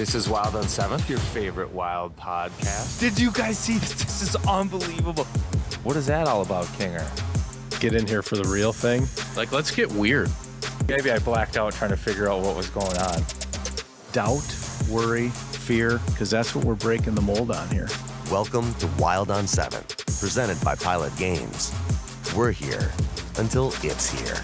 This is Wild on 7th, your favorite Wild podcast. Did you guys see this? This is unbelievable. What is that all about, Kinger? Get in here for the real thing. Like, let's get weird. Maybe I blacked out trying to figure out what was going on. Doubt, worry, fear, because that's what we're breaking the mold on here. Welcome to Wild on 7th, presented by Pilot Games. We're here until it's here.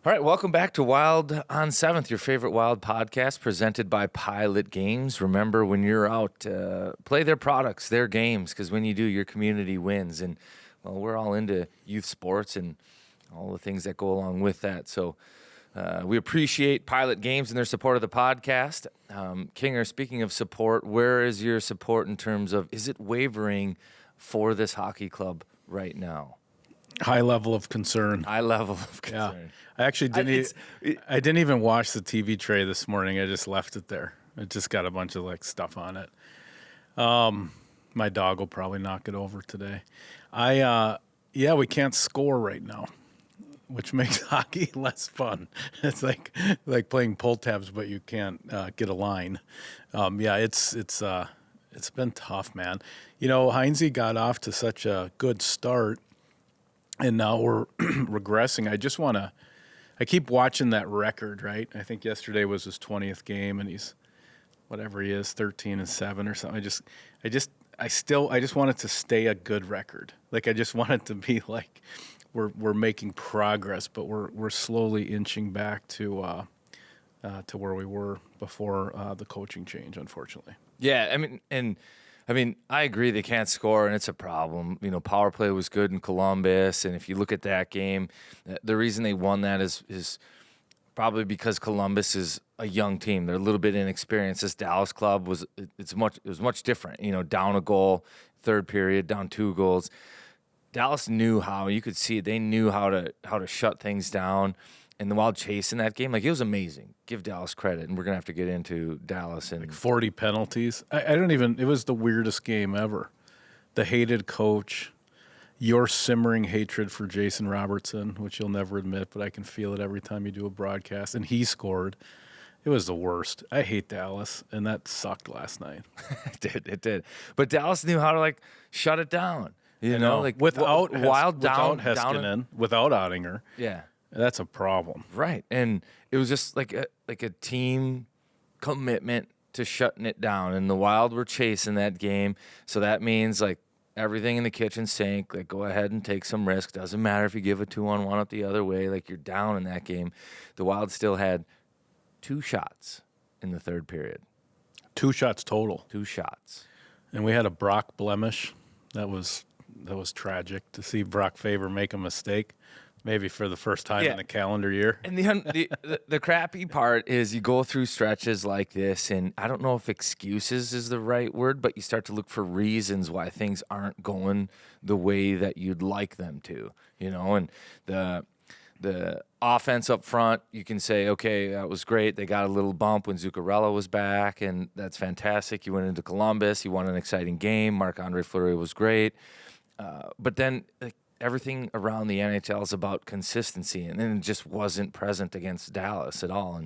All right, welcome back to Wild on 7th, your favorite Wild podcast presented by Pilot Games. Remember, when you're out, play their products, their games, because when you do, your community wins. And, well, we're all into youth sports and all the things that go along with that. So we appreciate Pilot Games and their support of the podcast. Kinger, speaking of support, where is your support in terms of, is it wavering for this hockey club right now? High level of concern. High level of concern. Yeah. I actually I didn't even watch the TV tray this morning. I just left it there. It just got a bunch of stuff on it. My dog will probably knock it over today. We can't score right now, which makes hockey less fun. It's like playing pull tabs, but you can't get a line. It's been tough, man. You know, Heinze got off to such a good start, and now we're regressing. I keep watching that record, right? I think yesterday was his 20th game, and he's whatever he is, 13-7 or something. I just want it to stay a good record. Like, I just want it to be like we're making progress, but we're slowly inching back to where we were before the coaching change, unfortunately. Yeah, I mean, I agree they can't score, and it's a problem. You know, power play was good in Columbus, and if you look at that game, the reason they won that is probably because Columbus is a young team. They're a little bit inexperienced. This Dallas club was much different. You know, down a goal, third period, down 2 goals. Dallas knew how. You could see it. They knew how to shut things down. And the Wild chasing that game, it was amazing. Give Dallas credit, and we're going to have to get into Dallas. And 40 penalties. It was the weirdest game ever. The hated coach, your simmering hatred for Jason Robertson, which you'll never admit, but I can feel it every time you do a broadcast, and he scored. It was the worst. I hate Dallas, and that sucked last night. It did. But Dallas knew how to, shut it down. You know, without Wild without down Heiskanen, without Ottinger. Yeah. That's a problem. Right. And it was just like a team commitment to shutting it down. And the Wild were chasing that game. So that means everything in the kitchen sink, go ahead and take some risk. Doesn't matter if you give a 2-on-1 up the other way, you're down in that game. The Wild still had 2 shots in the third period. 2 shots total. 2 shots. And we had a Brock blemish. That was tragic to see Brock Faber make a mistake. Maybe for the first time in the calendar year. And the crappy part is you go through stretches like this, and I don't know if excuses is the right word, but you start to look for reasons why things aren't going the way that you'd like them to, and the offense up front, you can say, okay, that was great. They got a little bump when Zuccarello was back, and that's fantastic. You went into Columbus. You won an exciting game. Marc-Andre Fleury was great. But then everything around the NHL is about consistency, and then it just wasn't present against Dallas at all.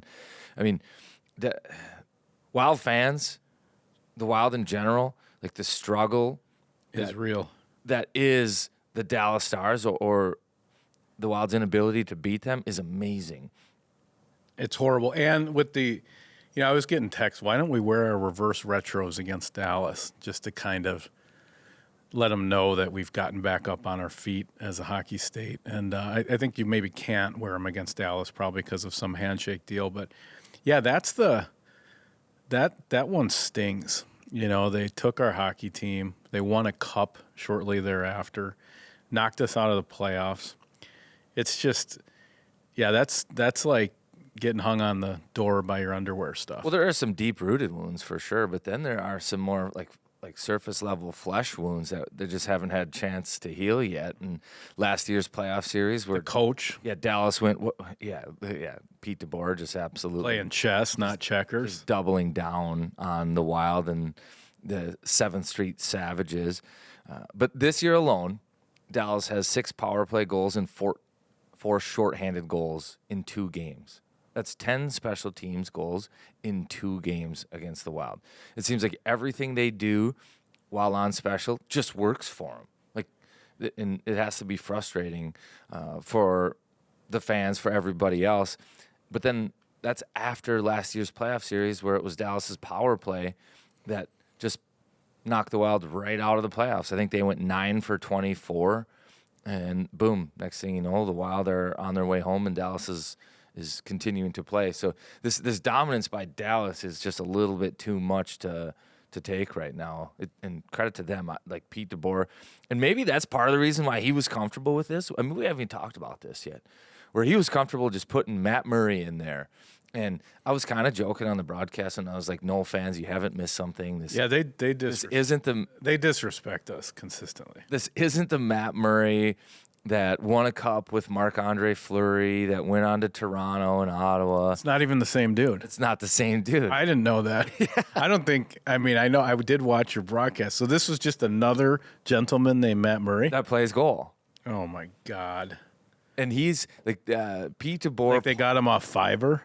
And, the Wild fans, the Wild in general, the struggle is real. That is the Dallas Stars or the Wild's inability to beat them is amazing. It's horrible. And with I was getting texts, why don't we wear our reverse retros against Dallas just to kind of let them know that we've gotten back up on our feet as a hockey state. And I think you maybe can't wear them against Dallas probably because of some handshake deal. But, yeah, that's that one stings. They took our hockey team. They won a cup shortly thereafter, knocked us out of the playoffs. It's just, that's like getting hung on the door by your underwear stuff. Well, there are some deep-rooted wounds for sure, but then there are some more like surface level flesh wounds that they just haven't had a chance to heal yet. And last year's playoff series where the coach, Dallas went, Pete DeBoer just absolutely playing chess, not checkers, just doubling down on the Wild and the 7th Street Savages. But this year alone, Dallas has 6 power play goals and four shorthanded goals in 2 games. That's 10 special teams goals in 2 games against the Wild. It seems like everything they do while on special just works for them. Like, and it has to be frustrating for the fans, for everybody else. But then that's after last year's playoff series where it was Dallas's power play that just knocked the Wild right out of the playoffs. I think they went 9 for 24, and boom, next thing you know, the Wild are on their way home, and Dallas is continuing to play. So this dominance by Dallas is just a little bit too much to take right now. And credit to them, like Pete DeBoer. And maybe that's part of the reason why he was comfortable with this. I mean, we haven't even talked about this yet, where he was comfortable just putting Matt Murray in there. And I was kind of joking on the broadcast, and I was like, "No, fans, you haven't missed something." They disrespect us consistently. This isn't the Matt Murray that won a cup with Marc-Andre Fleury, that went on to Toronto and Ottawa. It's not even the same dude. It's not the same dude. I didn't know that. I don't think. I mean, I know I did watch your broadcast. So this was just another gentleman named Matt Murray that plays goal. Oh my God! And he's like Pete DeBoer. Like they got him off Fiverr.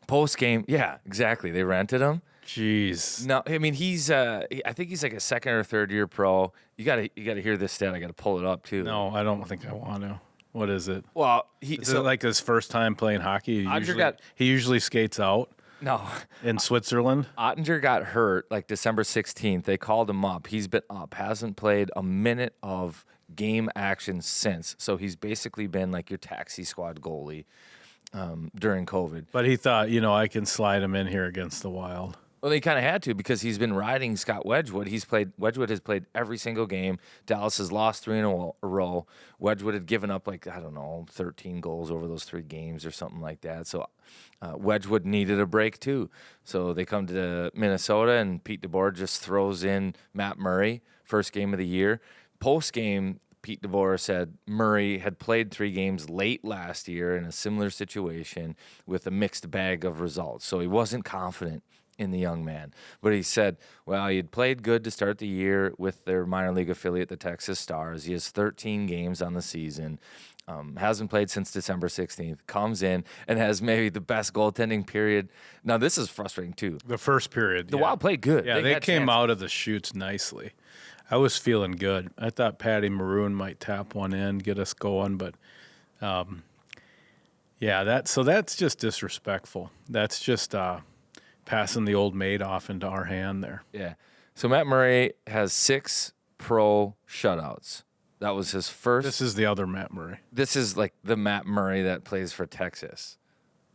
Post game, yeah, exactly. They rented him. Jeez. No, I mean he's. I think he's like a second or third year pro. You gotta hear this stat. I gotta pull it up too. No, I don't think I want to. What is it? Well, is it like his first time playing hockey? He usually skates out. No, in Switzerland. Ottinger got hurt like December 16th. They called him up. He's been up. Hasn't played a minute of game action since. So he's basically been like your taxi squad goalie during COVID. But he thought, I can slide him in here against the Wild. Well, they kind of had to because he's been riding Scott Wedgwood. Wedgwood has played every single game. Dallas has lost 3 in a row. Wedgwood had given up 13 goals over those 3 games or something like that. So Wedgwood needed a break too. So they come to Minnesota, and Pete DeBoer just throws in Matt Murray, first game of the year. Post game, Pete DeBoer said Murray had played 3 games late last year in a similar situation with a mixed bag of results. So he wasn't confident in the young man. But he said, well, he had played good to start the year with their minor league affiliate, the Texas Stars. He has 13 games on the season. Hasn't played since December 16th. Comes in and has maybe the best goaltending period. Now, this is frustrating, too. The first period. The Wild played good. Yeah, they came out of the chutes nicely. I was feeling good. I thought Patty Maroon might tap one in, get us going. But, that's just disrespectful. That's just passing the old maid off into our hand there. Yeah. So Matt Murray has 6 pro shutouts. That was his first. This is the other Matt Murray. This is like the Matt Murray that plays for Texas.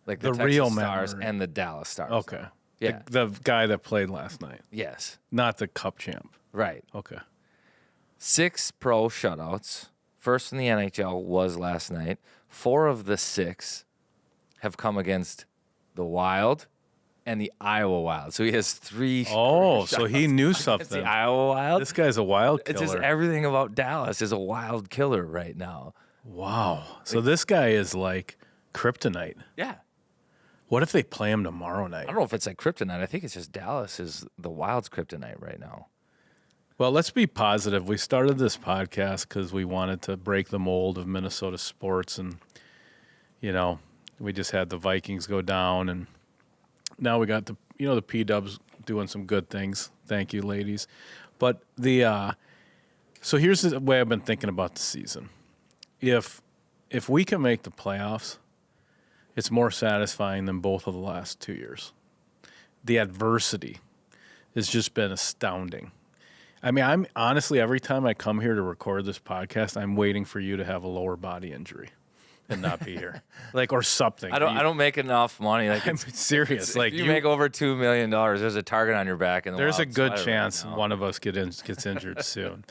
Like the Texas real Stars Matt Murray. and the Dallas Stars. Okay. Yeah. The guy that played last night. Yes. Not the cup champ. Right. Okay. 6 pro shutouts. First in the NHL was last night. 4 of the 6 have come against the Wild and the Iowa Wild. So he has 3 Oh, so he knew something. The Iowa Wild. This guy's a wild killer. It's just everything about Dallas is a wild killer right now. Wow. So this guy is like kryptonite. Yeah. What if they play him tomorrow night? I don't know if it's like kryptonite. I think it's just Dallas is the Wild's kryptonite right now. Well, let's be positive. We started this podcast because we wanted to break the mold of Minnesota sports. And, we just had the Vikings go down. And now we got the P-Dubs doing some good things. Thank you, ladies. But so here's the way I've been thinking about the season. If we can make the playoffs, it's more satisfying than both of the last 2 years. The adversity has just been astounding. I mean, I'm honestly, every time I come here to record this podcast, I'm waiting for you to have a lower body injury and not be here, or something. I don't make enough money. I'm serious. If you make over $2 million, there's a target on your back. There's a good chance one of us gets injured soon.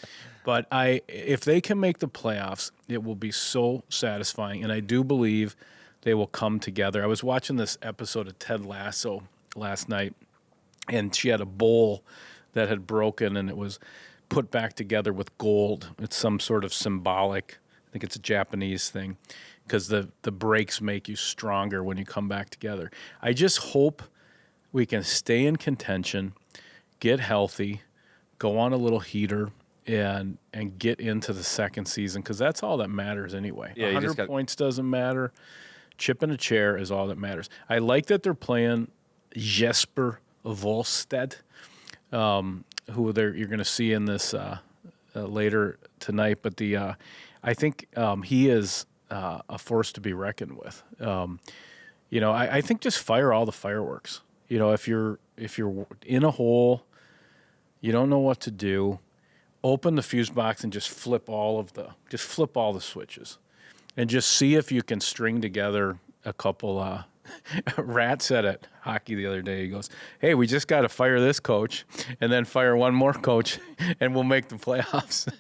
But if they can make the playoffs, it will be so satisfying, and I do believe they will come together. I was watching this episode of Ted Lasso last night, and she had a bowl that had broken, and it was put back together with gold. It's some sort of symbolic, I think it's a Japanese thing, because the breaks make you stronger when you come back together. I just hope we can stay in contention, get healthy, go on a little heater, and get into the second season, because that's all that matters anyway. Yeah, 100 points doesn't matter. chip in a chair is all that matters. I like that they're playing Jesper Wallstedt, who you're going to see in this later tonight. But I think he is a force to be reckoned with. I think just fire all the fireworks. If you're in a hole, you don't know what to do, open the fuse box and just flip all the switches, and just see if you can string together a couple. Rat said at hockey the other day, he goes, "Hey, we just got to fire this coach and then fire one more coach and we'll make the playoffs."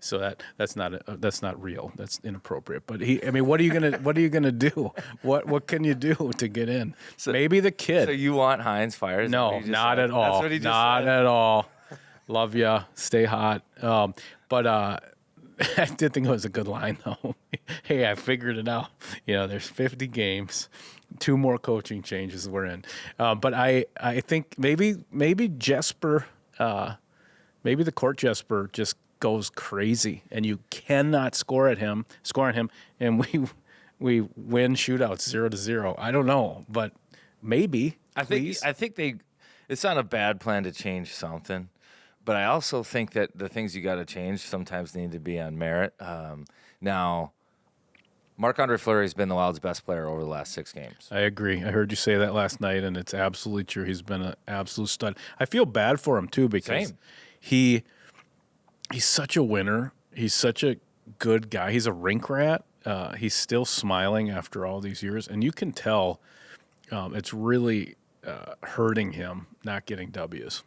So that's not real. That's inappropriate. But what are you going to do? What can you do to get in? So, maybe the kid. So you want Hines fired? No, not at all. That's what he just not said. At all. Love ya. Stay hot. But I did think it was a good line, though. Hey, I figured it out. There's 50 games, 2 more coaching changes we're in. But I think maybe Jesper, maybe the court Jesper just goes crazy, and you cannot score on him, and we win shootouts 0-0. I don't know, but maybe. I think it's not a bad plan to change something. But I also think that the things you got to change sometimes need to be on merit. Now, Marc-Andre Fleury has been the Wild's best player over the last 6 games. I agree. I heard you say that last night, and it's absolutely true. He's been an absolute stud. I feel bad for him, too, because he's such a winner. He's such a good guy. He's a rink rat. He's still smiling after all these years, and you can tell it's really hurting him not getting W's.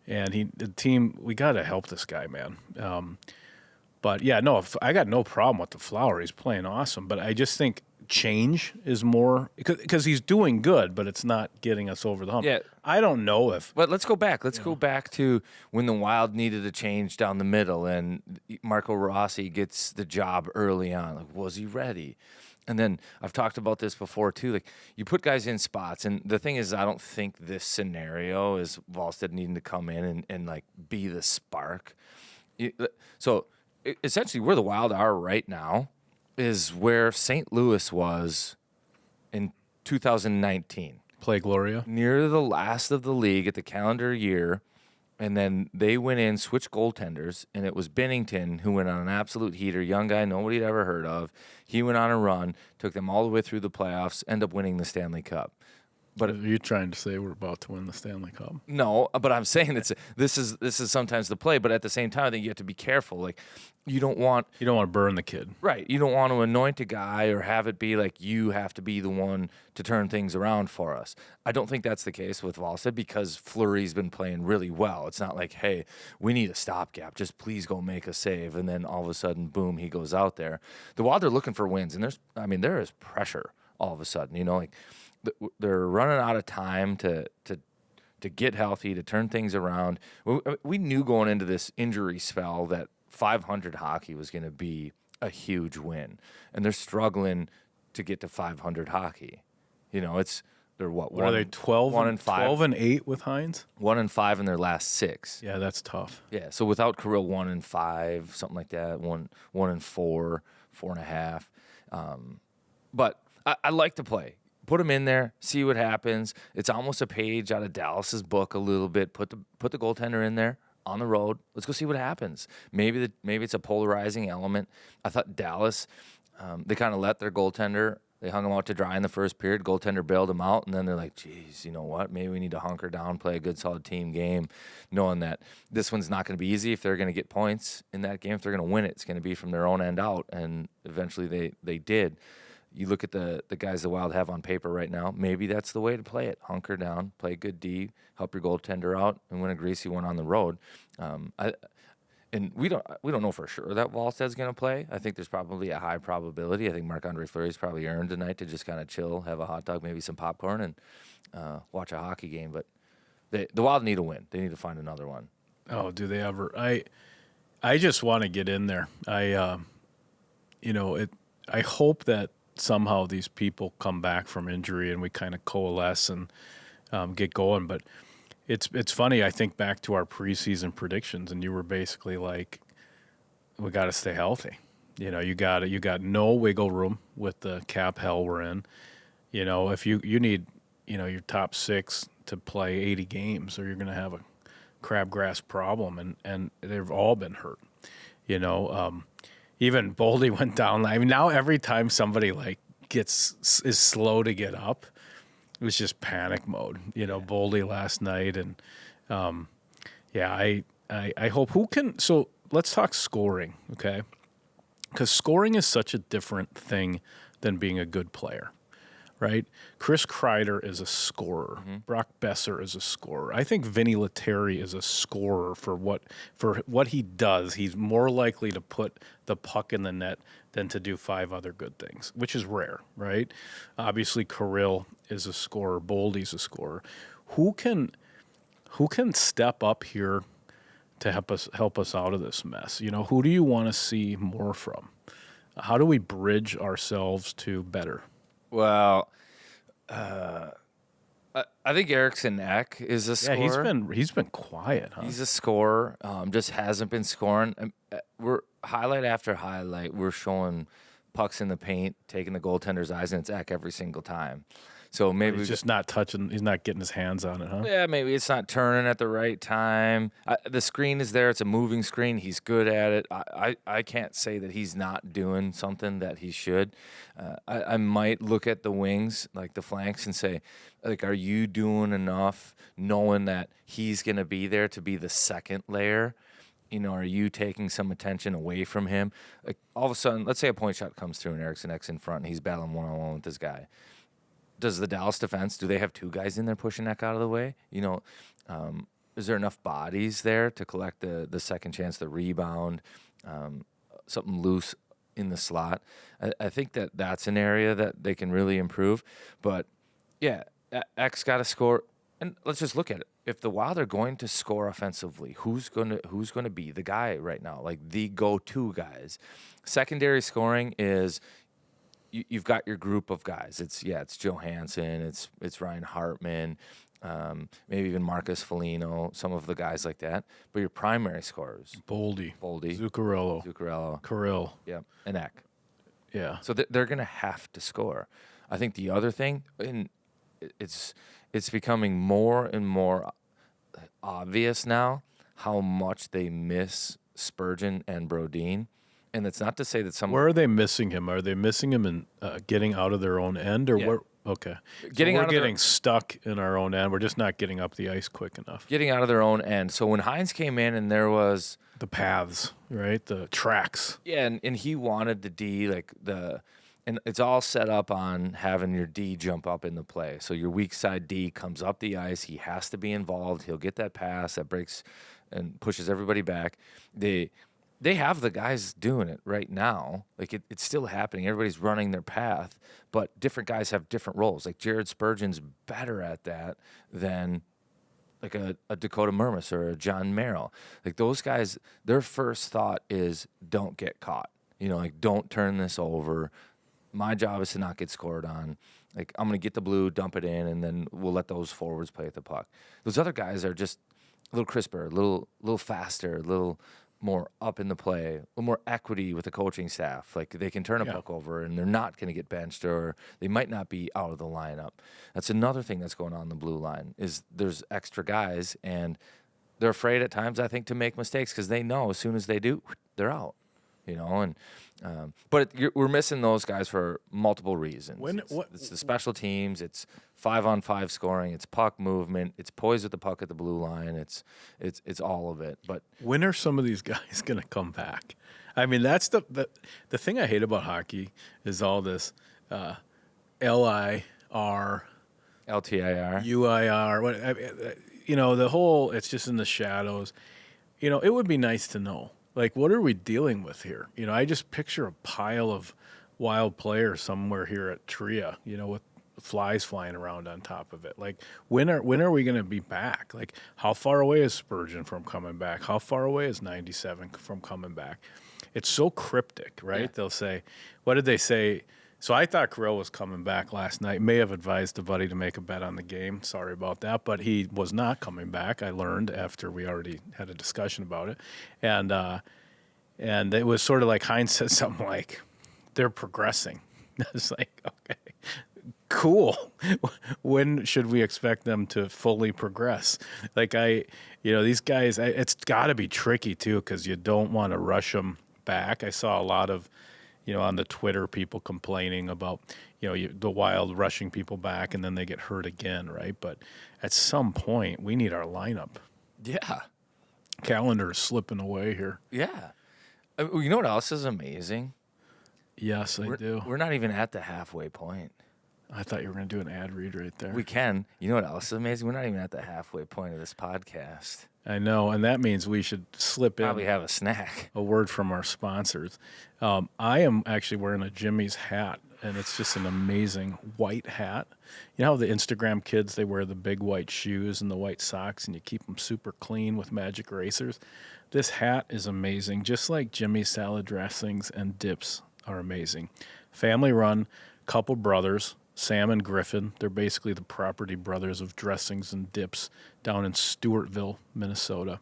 And the team, we got to help this guy, man. But yeah, no, I got no problem with the Flower. He's playing awesome. But I just think change is more, because he's doing good, but it's not getting us over the hump. Yeah. I don't know if. But let's go back. Let's go back to when the Wild needed a change down the middle, and Marco Rossi gets the job early on. Like, was he ready? And then I've talked about this before, too. Like, you put guys in spots, and the thing is, I don't think this scenario is Wallstedt needing to come in and like, be the spark. So, essentially, where the Wild are right now is where St. Louis was in 2019. Play Gloria. Near the last of the league at the calendar year. And then they went in, switched goaltenders, and it was Bennington who went on an absolute heater, young guy nobody had ever heard of. He went on a run, took them all the way through the playoffs, ended up winning the Stanley Cup. But are you trying to say we're about to win the Stanley Cup? No, but I'm saying this is sometimes the play, but at the same time, I think you have to be careful. Like, you don't want to burn the kid. Right. You don't want to anoint a guy or have it be like you have to be the one to turn things around for us. I don't think that's the case with Wallstedt because Fleury's been playing really well. It's not like, hey, we need a stopgap. Just please go make a save. And then all of a sudden, boom, he goes out there. The Wild are looking for wins, and there is pressure all of a sudden. Like they're running out of time to get healthy, to turn things around. We knew going into this injury spell that 500 hockey was going to be a huge win, and they're struggling to get to 500 hockey. They're what? What are they? 12 and 5, 12 and 8 with Hines. 1-5 in their last 6. Yeah, that's tough. Yeah, so without Kirill, 1-5, something like that. 1-4, 4.5. But I like to play. Put them in there, see what happens. It's almost a page out of Dallas's book a little bit. Put the goaltender in there on the road. Let's go see what happens. Maybe it's a polarizing element. I thought Dallas, they kind of let their goaltender. They hung him out to dry in the first period. Goaltender bailed him out, and then they're like, geez, you know what? Maybe we need to hunker down, play a good, solid team game, knowing that this one's not going to be easy. If they're going to get points in that game, if they're going to win it, it's going to be from their own end out, and eventually they did. You look at the guys the Wild have on paper right now, maybe that's the way to play it. Hunker down, play good D, help your goaltender out, and win a greasy one on the road. And we don't know for sure that Wallstedt's going to play. I think there's probably a high probability. I think Marc-Andre Fleury's probably earned tonight to just kind of chill, have a hot dog, maybe some popcorn, and watch a hockey game. But the Wild need a win. They need to find another one. Oh, do they ever? I just want to get in there. I hope that somehow these people come back from injury and we kind of coalesce and get going. But it's funny. I think back to our preseason predictions, and you were basically like, "We got to stay healthy." You got no wiggle room with the cap hell we're in. If you need, your top 6 to play 80 games, or you're going to have a crabgrass problem, and they've all been hurt. Even Boldy went down. I mean, now every time somebody is slow to get up, it was just panic mode. Boldy last night, and I hope So let's talk scoring, okay? Because scoring is such a different thing than being a good player, right? Chris Kreider is a scorer. Mm-hmm. Brock Besser is a scorer. I think Vinny Lettieri is a scorer for what he does. He's more likely to put the puck in the net than to do 5 other good things, which is rare, right? Obviously, Kirill is a scorer. Boldy's a scorer. Who can step up here to help us out of this mess? Who do you want to see more from? How do we bridge ourselves to better? Well, I think Eriksson Ek is a scorer. Yeah, he's been quiet, huh? He's a scorer. Just hasn't been scoring. We're highlight after highlight. We're showing pucks in the paint, taking the goaltender's eyes, and it's Ek every single time. So maybe he's just not touching. He's not getting his hands on it, huh? Yeah, maybe it's not turning at the right time. The screen is there. It's a moving screen. He's good at it. I can't say that he's not doing something that he should. I might look at the wings, like the flanks, and say, are you doing enough knowing that he's going to be there to be the second layer? Are you taking some attention away from him? Like all of a sudden, let's say a point shot comes through and Eriksson Ek's in front and he's battling one-on-one with this guy. Does the Dallas defense, do they have 2 guys in there pushing Ek out of the way? Is there enough bodies there to collect the second chance, the rebound, something loose in the slot? I think that's an area that they can really improve. But, yeah, Ek's got to score. And let's just look at it. If the Wild are going to score offensively, who's going to be the guy right now, like the go-to guys? Secondary scoring is – you've got your group of guys. It's Johansson, it's Ryan Hartman, maybe even Marcus Foligno, some of the guys like that. But your primary scorers, Boldy, Zuccarello, Kirill, and Ek. Yeah. So they're going to have to score. I think the other thing, and it's becoming more and more obvious now how much they miss Spurgeon and Brodin. And it's not to say that Where are they missing him? Are they missing him in getting out of their own end, or where? Okay, we're getting stuck in our own end. We're just not getting up the ice quick enough. Getting out of their own end. So when Hines came in, and there was the paths, right? The tracks. Yeah, and he wanted the D, and it's all set up on having your D jump up in the play. So your weak side D comes up the ice. He has to be involved. He'll get that pass that breaks and pushes everybody back. They have the guys doing it right now. It's still happening. Everybody's running their path, but different guys have different roles. Like Jared Spurgeon's better at that than like a Dakota Murmas or a John Merrill. Like those guys, their first thought is don't get caught. Don't turn this over. My job is to not get scored on. I'm going to get the blue, dump it in, and then we'll let those forwards play with the puck. Those other guys are just a little crisper, a little faster, a little more up in the play, a little more equity with the coaching staff. They can turn a puck over and they're not going to get benched, or they might not be out of the lineup. That's another thing that's going on in the blue line is there's extra guys, and they're afraid at times, I think, to make mistakes because they know as soon as they do, they're out. But we're missing those guys for multiple reasons. It's the special teams. It's 5-on-5 scoring. It's puck movement. It's poise with the puck at the blue line. It's all of it. But when are some of these guys going to come back? I mean, that's the thing I hate about hockey is all this LIR, LTIR, UIR. The whole it's just in the shadows. It would be nice to know. What are we dealing with here? I just picture a pile of Wild players somewhere here at Tria, with flies flying around on top of it. When are we going to be back? How far away is Spurgeon from coming back? How far away is 97 from coming back? It's so cryptic, right? Yeah. They'll say, what did they say? So I thought Kirill was coming back last night. May have advised a buddy to make a bet on the game. Sorry about that. But he was not coming back, I learned after we already had a discussion about it. And And it was sort of like Heinz said something like, they're progressing. It's like, okay, cool. When should we expect them to fully progress? Like these guys, it's got to be tricky too, because you don't want to rush them back. I saw a lot of, on the Twitter, people complaining about, the Wild rushing people back and then they get hurt again, right? But at some point, we need our lineup. Yeah. Calendar is slipping away here. Yeah. You know what else is amazing? Yes, I do. We're not even at the halfway point. I thought you were going to do an ad read right there. We can. You know what else is amazing? We're not even at the halfway point of this podcast. I know, and that means we should slip Probably in have a snack. a word from our sponsors. I am actually wearing a Jimmy's hat, and it's just an amazing white hat. You know how the Instagram kids, they wear the big white shoes and the white socks, and you keep them super clean with magic erasers? This hat is amazing, just like Jimmy's salad dressings and dips are amazing. Family run, couple brothers, Sam and Griffin. They're basically the property brothers of dressings and dips down in Stewartville, Minnesota.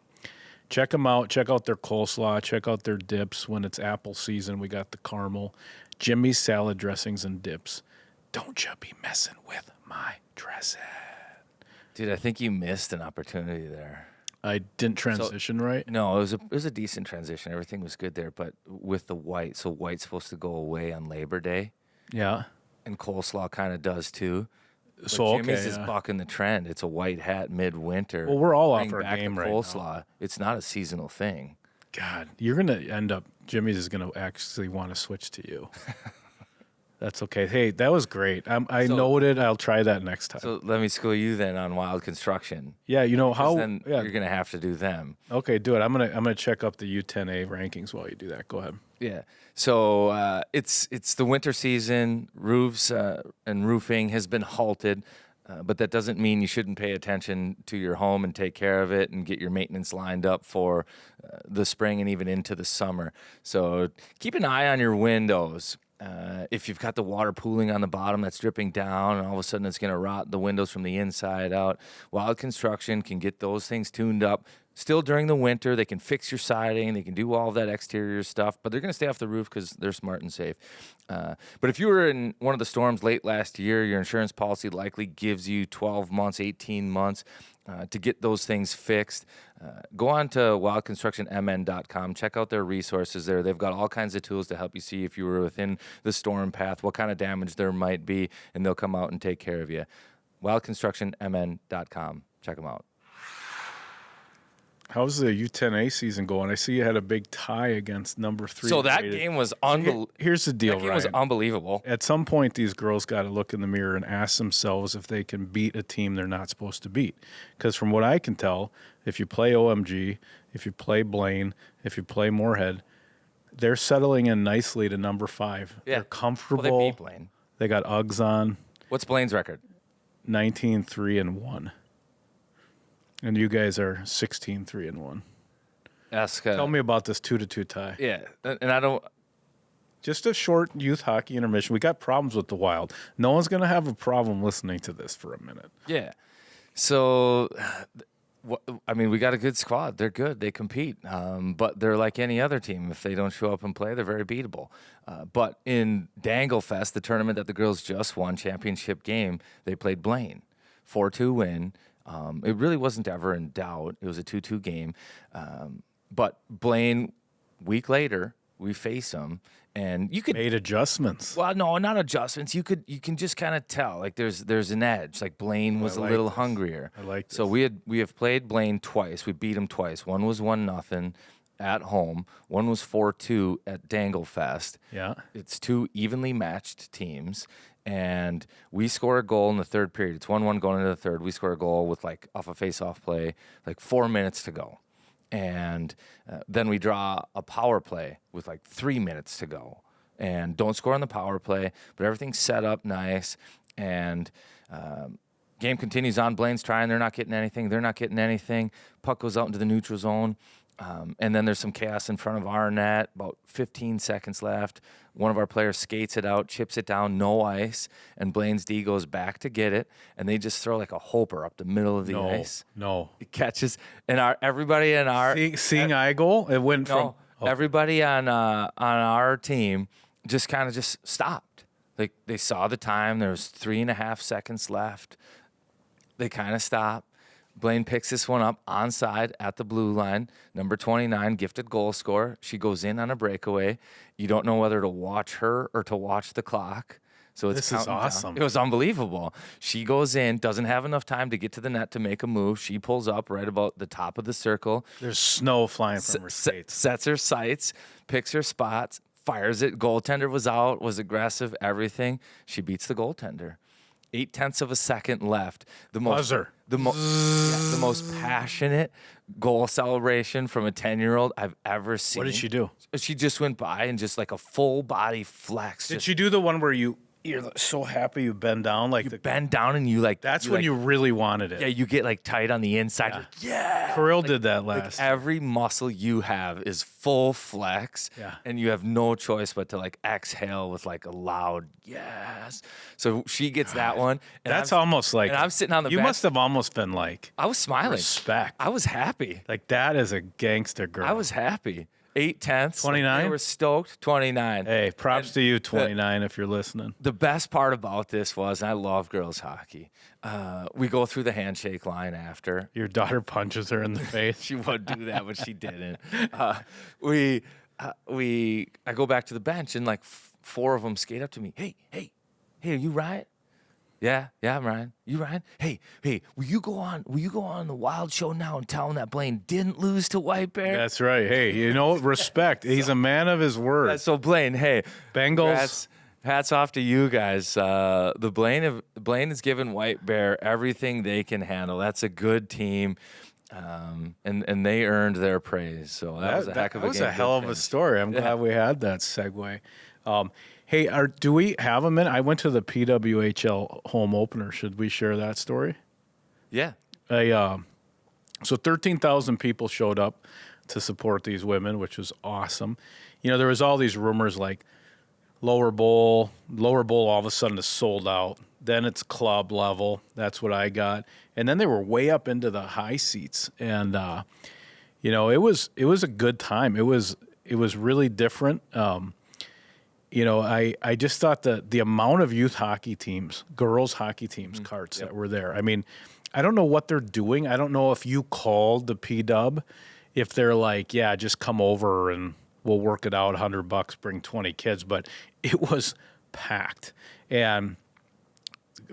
Check them out. Check out their coleslaw. Check out their dips. When it's apple season, we got the caramel. Jimmy's salad dressings and dips. Don't you be messing with my dressing. Dude, I think you missed an opportunity there. I didn't transition right? No, it was a decent transition. Everything was good there, but with the white, so white's supposed to go away on Labor Day, Yeah. and coleslaw kind of does too. But So, Jimmy's okay. is bucking the trend. It's a white hat midwinter. Well, we're all off Bring our back game the right now. coleslaw. It's not a seasonal thing. God, you're going to end up, Jimmy's is going to actually want to switch to you. That's okay. Hey, that was great. I So- noted. I'll try that next time. So let me school you then on wild construction. Yeah, how? Then Yeah. you're gonna have to do them. Okay, do it. I'm gonna check up the U10A rankings while you do that. Go ahead. Yeah. So it's the winter season. Roofs and roofing has been halted, but that doesn't mean you shouldn't pay attention to your home and take care of it and get your maintenance lined up for the spring and even into the summer. So keep an eye on your windows. If you've got the water pooling on the bottom that's dripping down and all of a sudden it's going to rot the windows from the inside out, Wild Construction can get those things tuned up. Still during the winter, they can fix your siding, they can do all of that exterior stuff, but they're going to stay off the roof because they're smart and safe. But if you were in one of the storms late last year, your insurance policy likely gives you 12 months, 18 months to get those things fixed. Go on to wildconstructionmn.com. Check out their resources there. They've got all kinds of tools to help you see if you were within the storm path, what kind of damage there might be, and they'll come out and take care of you. wildconstructionmn.com. Check them out. How's the U10A season going? I see you had a big tie against number 3. So that rated. game was unbelievable. Here's the deal, That game was Ryan. unbelievable. At some point, these girls got to look in the mirror and ask themselves if they can beat a team they're not supposed to beat. Because from what I can tell, if you play OMG, if you play Blaine, if you play Moorhead, they're settling in nicely to number 5. Yeah. They're comfortable. Well, they beat Blaine. They got Uggs on, What's Blaine's record? 19-3-1. And you guys are 16-3-1. Ask. Tell me about this 2-2 tie. Yeah, and I don't. Just a short youth hockey intermission. We got problems with the Wild. No one's going to have a problem listening to this for a minute. Yeah. So, we got a good squad. They're good. They compete. But they're like any other team. If they don't show up and play, they're very beatable. But in Danglefest, the tournament that the girls just won, championship game, they played Blaine. 4-2 win. It really wasn't ever in doubt. It was a 2-2 game. But Blaine, week later, we face them, and you could Made adjustments. Well, no, not adjustments. You can just kind of tell. Like there's an edge. Like Blaine was a like little this. hungrier. I like So we have played Blaine twice. We beat them twice. One was 1-0 at home. One was 4-2 at Danglefest. Yeah. It's two evenly matched teams. And we score a goal in the third period. It's 1-1 going into the third. We score a goal with off a face-off play, 4 minutes to go. And then we draw a power play with 3 minutes to go. And don't score on the power play, but everything's set up nice. And game continues on. Blaine's trying. They're not getting anything. They're not getting anything. Puck goes out into the neutral zone. And then there's some chaos in front of our net. About 15 seconds left. One of our players skates it out, chips it down, no ice, and Blaine's D goes back to get it, and they just throw a hoper up the middle of the ice. No. It catches, and everybody in our Seeing eye goal? It went from. no, Everybody on our team just kind of just stopped. Like they saw the time. There was 3.5 seconds left. They kind of stopped. Blaine picks this one up onside at the blue line. Number 29, gifted goal scorer. She goes in on a breakaway. You don't know whether to watch her or to watch the clock. So it's This is counting down. awesome. It was unbelievable. She goes in, doesn't have enough time to get to the net to make a move. She pulls up right about the top of the circle. There's snow flying from her skates. Sets her sights, picks her spots, fires it. Goaltender was out, was aggressive, everything. She beats the goaltender. 0.8 of a second left. Buzzer. The most passionate goal celebration from a 10-year-old I've ever seen. What did she do? She just went by and just like a full body flex. Did she do the one where you're so happy you bend down? Like bend down and you like. That's when you really wanted it. Yeah, you get like tight on the inside. Like, yeah. Kirill did that last. Like every muscle you have is full flex. Yeah. And you have no choice but to like exhale with like a loud yes. So she gets that one. And That's almost like. And I'm sitting on the bench. You must have almost been like. I was smiling. Respect. I was happy. Like that is a gangster girl. I was happy. 0.8. 29? They were stoked. 29. Hey, props to you, 29, if you're listening. The best part about this was, and I love girls hockey, we go through the handshake line after. Your daughter punches her in the face. She would do that, but she didn't. I go back to the bench, and like 4 of them skate up to me. Hey, are you Ryan? Yeah, I'm Ryan. You Ryan? Hey, will you go on the Wild Show now and tell him that Blaine didn't lose to White Bear? That's right. Hey, respect. He's a man of his word. So Blaine, hey, Bengals. hats off to you guys. The Blaine has given White Bear everything they can handle. That's a good team, and they earned their praise. So that was a heck of a game. That was a hell of a story. I'm glad we had that segue. Hey, do we have a minute? I went to the PWHL home opener. Should we share that story? Yeah. So 13,000 people showed up to support these women, which was awesome. There was all these rumors like lower bowl all of a sudden is sold out. Then it's club level. That's what I got. And then they were way up into the high seats. And, it was a good time. It was really different. I just thought that the amount of youth hockey teams, girls hockey teams, carts that were there. I mean, I don't know what they're doing. I don't know if you called the P-Dub, if they're like, yeah, just come over and we'll work it out, $100, bring 20 kids. But it was packed. And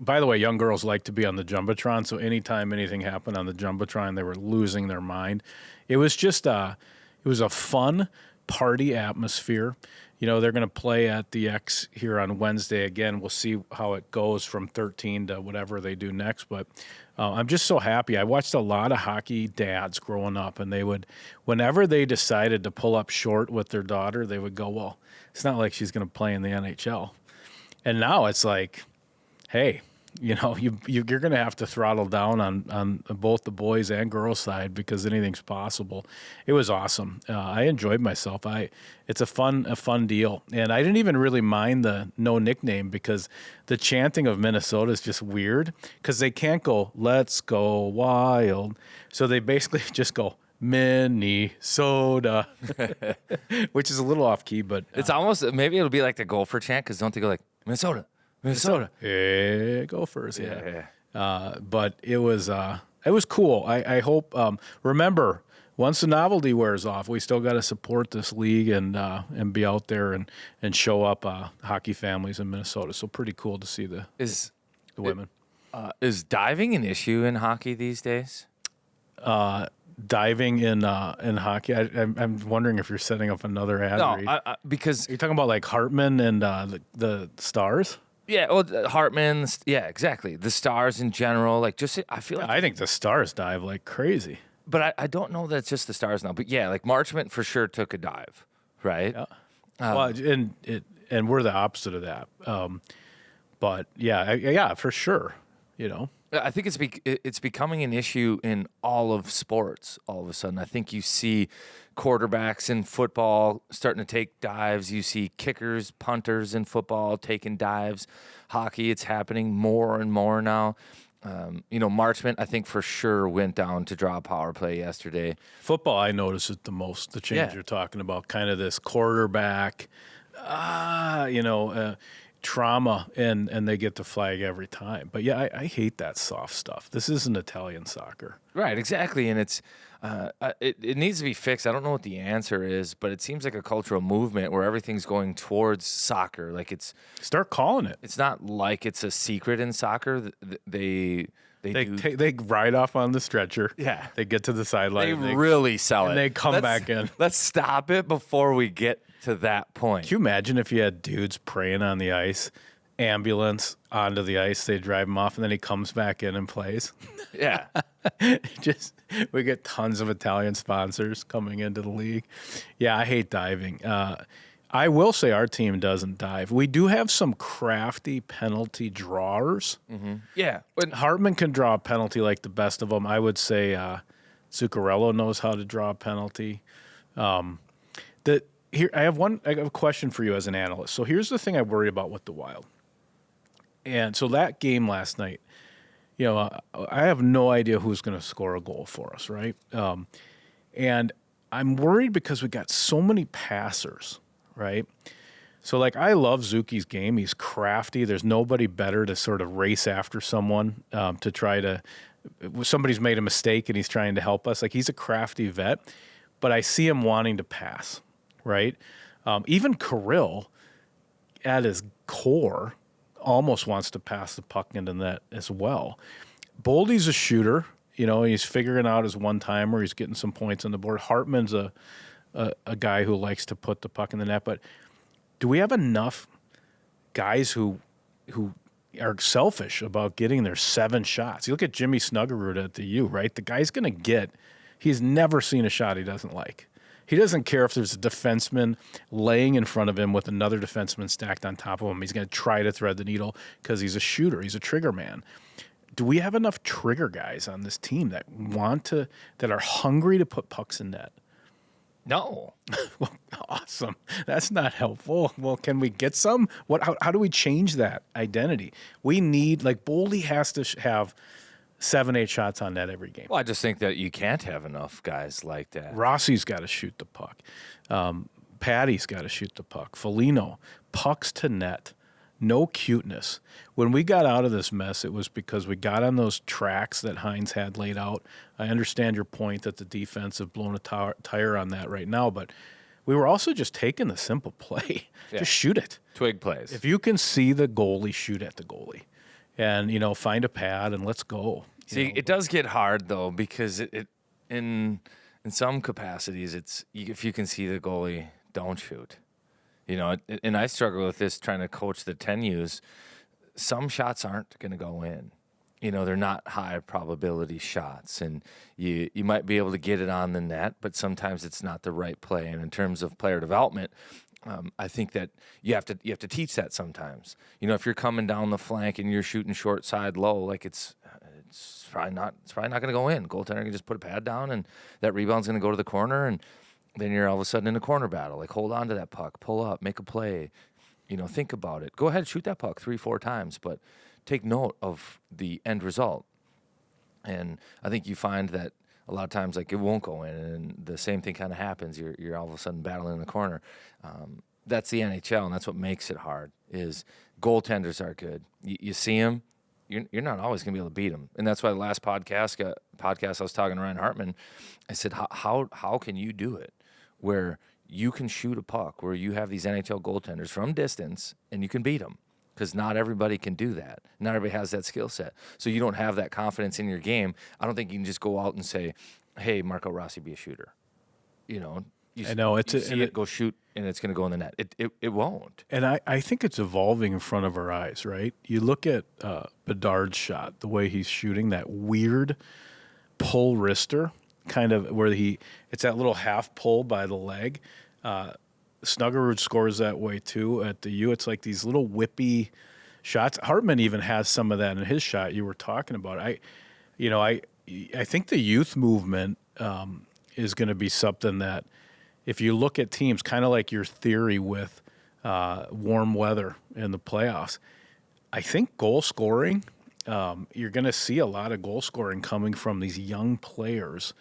by the way, young girls like to be on the Jumbotron. So anytime anything happened on the Jumbotron, they were losing their mind. It was just it was a fun party atmosphere. They're going to play at the X here on Wednesday again. We'll see how it goes from 13 to whatever they do next. But I'm just so happy. I watched a lot of hockey dads growing up, and they would, whenever they decided to pull up short with their daughter, they would go, well, it's not like she's going to play in the NHL. And now it's like, hey, you're going to have to throttle down on both the boys and girls side because anything's possible. It was awesome. I enjoyed myself. It's a fun deal, and I didn't even really mind the no nickname because the chanting of Minnesota is just weird because they can't go "Let's go Wild," so they basically just go Minnesota, which is a little off key, but It's almost, maybe it'll be like the Gopher chant, because don't they go like Minnesota? Hey, Gophers, yeah. But it was cool. I hope. Remember, once the novelty wears off, we still got to support this league and be out there and show up hockey families in Minnesota. So pretty cool to see the women. Is diving an issue in hockey these days? Diving in hockey, I'm wondering if you're setting up another ad. No, because are you talking about like Hartman and the Stars? Yeah, well, Hartman, yeah, exactly. The Stars in general, like just I feel like I think the Stars dive like crazy. But I don't know that it's just the Stars now. But yeah, like Marchment for sure took a dive, right? Yeah. Well, and we're the opposite of that. But yeah, for sure. I think it's becoming an issue in all of sports. All of a sudden, I think you see quarterbacks in football starting to take dives. You see kickers, punters in football taking dives. Hockey, it's happening more and more now. Marchment, I think for sure went down to draw a power play yesterday. Football, I notice it the most, the change you're talking about, kind of this quarterback, trauma, and they get the flag every time. But, yeah, I hate that soft stuff. This isn't Italian soccer. Right, exactly, and it's it needs to be fixed. I don't know what the answer is, but it seems like a cultural movement where everything's going towards soccer. Like start calling it. It's not like it's a secret in soccer. They ride off on the stretcher. Yeah, they get to the sideline. They really sell it. And they come back in. Let's stop it before we get to that point. Can you imagine if you had dudes praying on the ice? Ambulance onto the ice, they drive him off, and then he comes back in and plays. Yeah. We get tons of Italian sponsors coming into the league. Yeah, I hate diving. I will say our team doesn't dive. We do have some crafty penalty drawers. Mm-hmm. Yeah. Hartman can draw a penalty like the best of them. I would say Zuccarello knows how to draw a penalty. I have a question for you as an analyst. So here's the thing I worry about with the Wild. And so that game last night, I have no idea who's going to score a goal for us, right? And I'm worried because we got so many passers, right? So, I love Zuki's game. He's crafty. There's nobody better to sort of race after someone to try to – somebody's made a mistake and he's trying to help us. He's a crafty vet, but I see him wanting to pass, right? Even Kirill, at his core – almost wants to pass the puck into net as well. Boldy's a shooter. He's figuring out his one-timer. He's getting some points on the board. Hartman's a guy who likes to put the puck in the net. But do we have enough guys who are selfish about getting their 7 shots? You look at Jimmy Snuggerud at the U, right? The guy's going to get – he's never seen a shot he doesn't like. He doesn't care if there's a defenseman laying in front of him with another defenseman stacked on top of him. He's going to try to thread the needle because he's a shooter. He's a trigger man. Do we have enough trigger guys on this team that are hungry to put pucks in net? No. Well, awesome. That's not helpful. Well, can we get some? How do we change that identity? We need, Boldy has to have 7-8 shots on net every game. Well, I just think that you can't have enough guys like that. Rossi's got to shoot the puck. Patty's got to shoot the puck. Foligno, pucks to net. No cuteness. When we got out of this mess, it was because we got on those tracks that Hines had laid out. I understand your point that the defense have blown a tire on that right now, but we were also just taking the simple play. Yeah. Just shoot it. Twig plays. If you can see the goalie, shoot at the goalie. And, find a pad and let's go. It does get hard, though, because it in some capacities, it's if you can see the goalie, don't shoot. And I struggle with this trying to coach the 10Us. Some shots aren't going to go in. They're not high probability shots. And you might be able to get it on the net, but sometimes it's not the right play. And in terms of player development, I think that you have to teach that sometimes. If you're coming down the flank and you're shooting short side low, it's probably not going to go in. Goaltender can just put a pad down, and that rebound's going to go to the corner, and then you're all of a sudden in a corner battle. Hold on to that puck, pull up, make a play. Think about it. Go ahead, shoot that puck 3-4 times, but take note of the end result. And I think you find that a lot of times, it won't go in, and the same thing kind of happens. You're all of a sudden battling in the corner. That's the NHL, and that's what makes it hard. Is goaltenders are good. You see them, you're not always going to be able to beat them, and that's why the last podcast I was talking to Ryan Hartman. I said, how can you do it where you can shoot a puck, where you have these NHL goaltenders from distance, and you can beat them? Because not everybody can do that. Not everybody has that skill set. So you don't have that confidence in your game. I don't think you can just go out and say, hey, Marco Rossi, be a shooter. I know. It go shoot, and it's going to go in the net. It won't. And I think it's evolving in front of our eyes, right? You look at Bedard's shot, the way he's shooting, that weird pull wrister, kind of where it's that little half pull by the leg. Snuggerud scores that way too at the U. It's like these little whippy shots. Hartman even has some of that in his shot you were talking about. I think the youth movement is going to be something that if you look at teams, kind of like your theory with warm weather in the playoffs, I think goal scoring you're going to see a lot of goal scoring coming from these young players,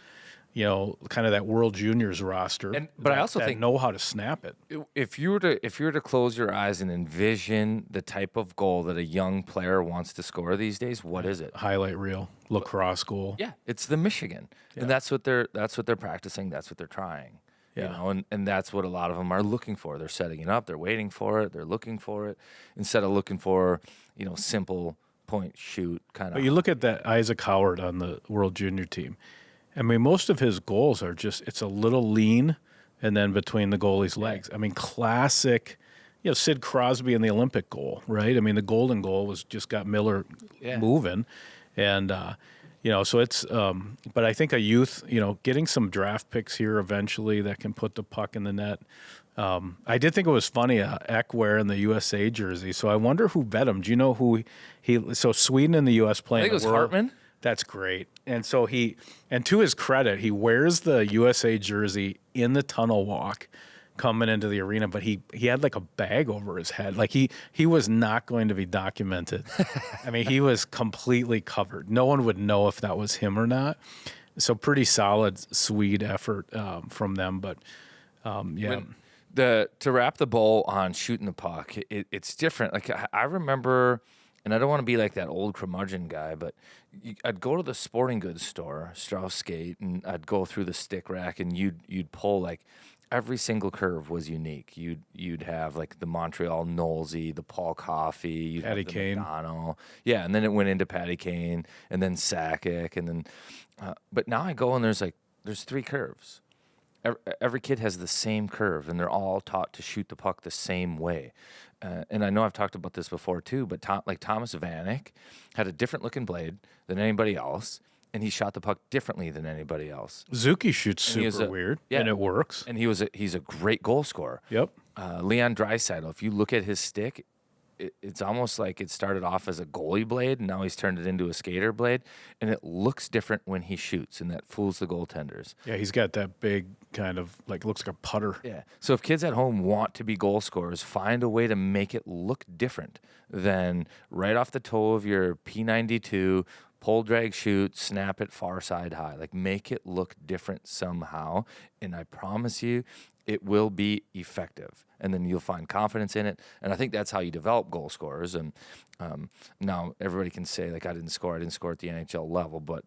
kind of that World Juniors roster. But I also think know how to snap it. If you were to close your eyes and envision the type of goal that a young player wants to score these days, what is it? Highlight reel, lacrosse goal. Yeah, it's the Michigan, and that's what they're practicing. That's what they're trying. Yeah. And that's what a lot of them are looking for. They're setting it up. They're waiting for it. They're looking for it instead of looking for simple point shoot kind of. But you look at that Isaac Howard on the World Junior team. I mean, most of his goals are it's a little lean and then between the goalie's legs. I mean, classic, Sid Crosby in the Olympic goal, right? I mean, the golden goal just got Miller moving. And, so it's, but I think a youth, getting some draft picks here eventually that can put the puck in the net. I did think it was funny, Eck wearing the USA jersey. So I wonder who bet him. Do you know who so Sweden and the U.S. playing? I think it was Hartman. That's great. And so and to his credit, he wears the USA jersey in the tunnel walk coming into the arena, but he had like a bag over his head. Like he was not going to be documented. I mean, he was completely covered. No one would know if that was him or not. So pretty solid Swede effort from them. But to wrap the bow on shooting the puck, it's different. Like I remember, and I don't want to be like that old curmudgeon guy, but I'd go to the sporting goods store, Strauss Skate, and I'd go through the stick rack, and you'd pull like every single curve was unique. You'd have like the Montreal Knowlesy, the Paul Coffey, you'd Patty have the Kane. McDonald. Yeah, and then it went into Patty Kane, and then Sakic, and then but now I go and there's 3 curves. Every kid has the same curve, and they're all taught to shoot the puck the same way. And I know I've talked about this before too, but Thomas Vanek had a different looking blade than anybody else, and he shot the puck differently than anybody else. Zuki shoots super weird, and it works. And he's a great goal scorer. Yep. Leon Draisaitl, if you look at his stick, it's almost like it started off as a goalie blade, and now he's turned it into a skater blade, and it looks different when he shoots, and that fools the goaltenders. Yeah, he's got that big kind of looks like a putter. Yeah. So if kids at home want to be goal scorers, find a way to make it look different than right off the toe of your P92, pull, drag, shoot, snap it far side high. Like make it look different somehow, and I promise you, it will be effective, and then you'll find confidence in it. And I think that's how you develop goal scorers. And now everybody can say, like, I didn't score at the NHL level, but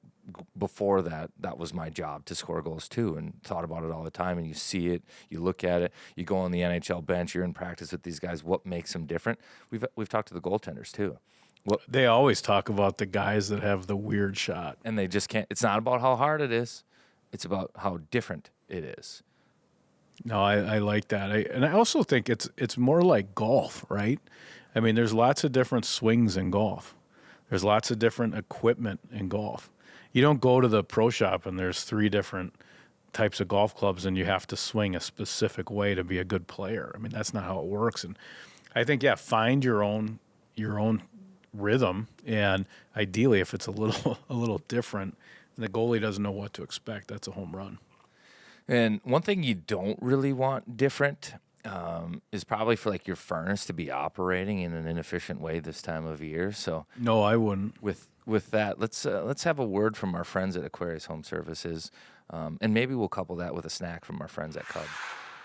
before that, that was my job to score goals too, and thought about it all the time. And you see it, you look at it, you go on the NHL bench, you're in practice with these guys. What makes them different? We've talked to the goaltenders too. They always talk about the guys that have the weird shot. And they just can't. It's not about how hard it is. It's about how different it is. No, I like that. And I also think it's more like golf, right? I mean, there's lots of different swings in golf. There's lots of different equipment in golf. You don't go to the pro shop and there's 3 different types of golf clubs and you have to swing a specific way to be a good player. I mean, that's not how it works. And I think, find your own rhythm, and ideally, if it's a little different, and the goalie doesn't know what to expect, that's a home run. And one thing you don't really want different is probably for like your furnace to be operating in an inefficient way this time of year. So no, I wouldn't. With that, let's have a word from our friends at Aquarius Home Services, and maybe we'll couple that with a snack from our friends at Cub.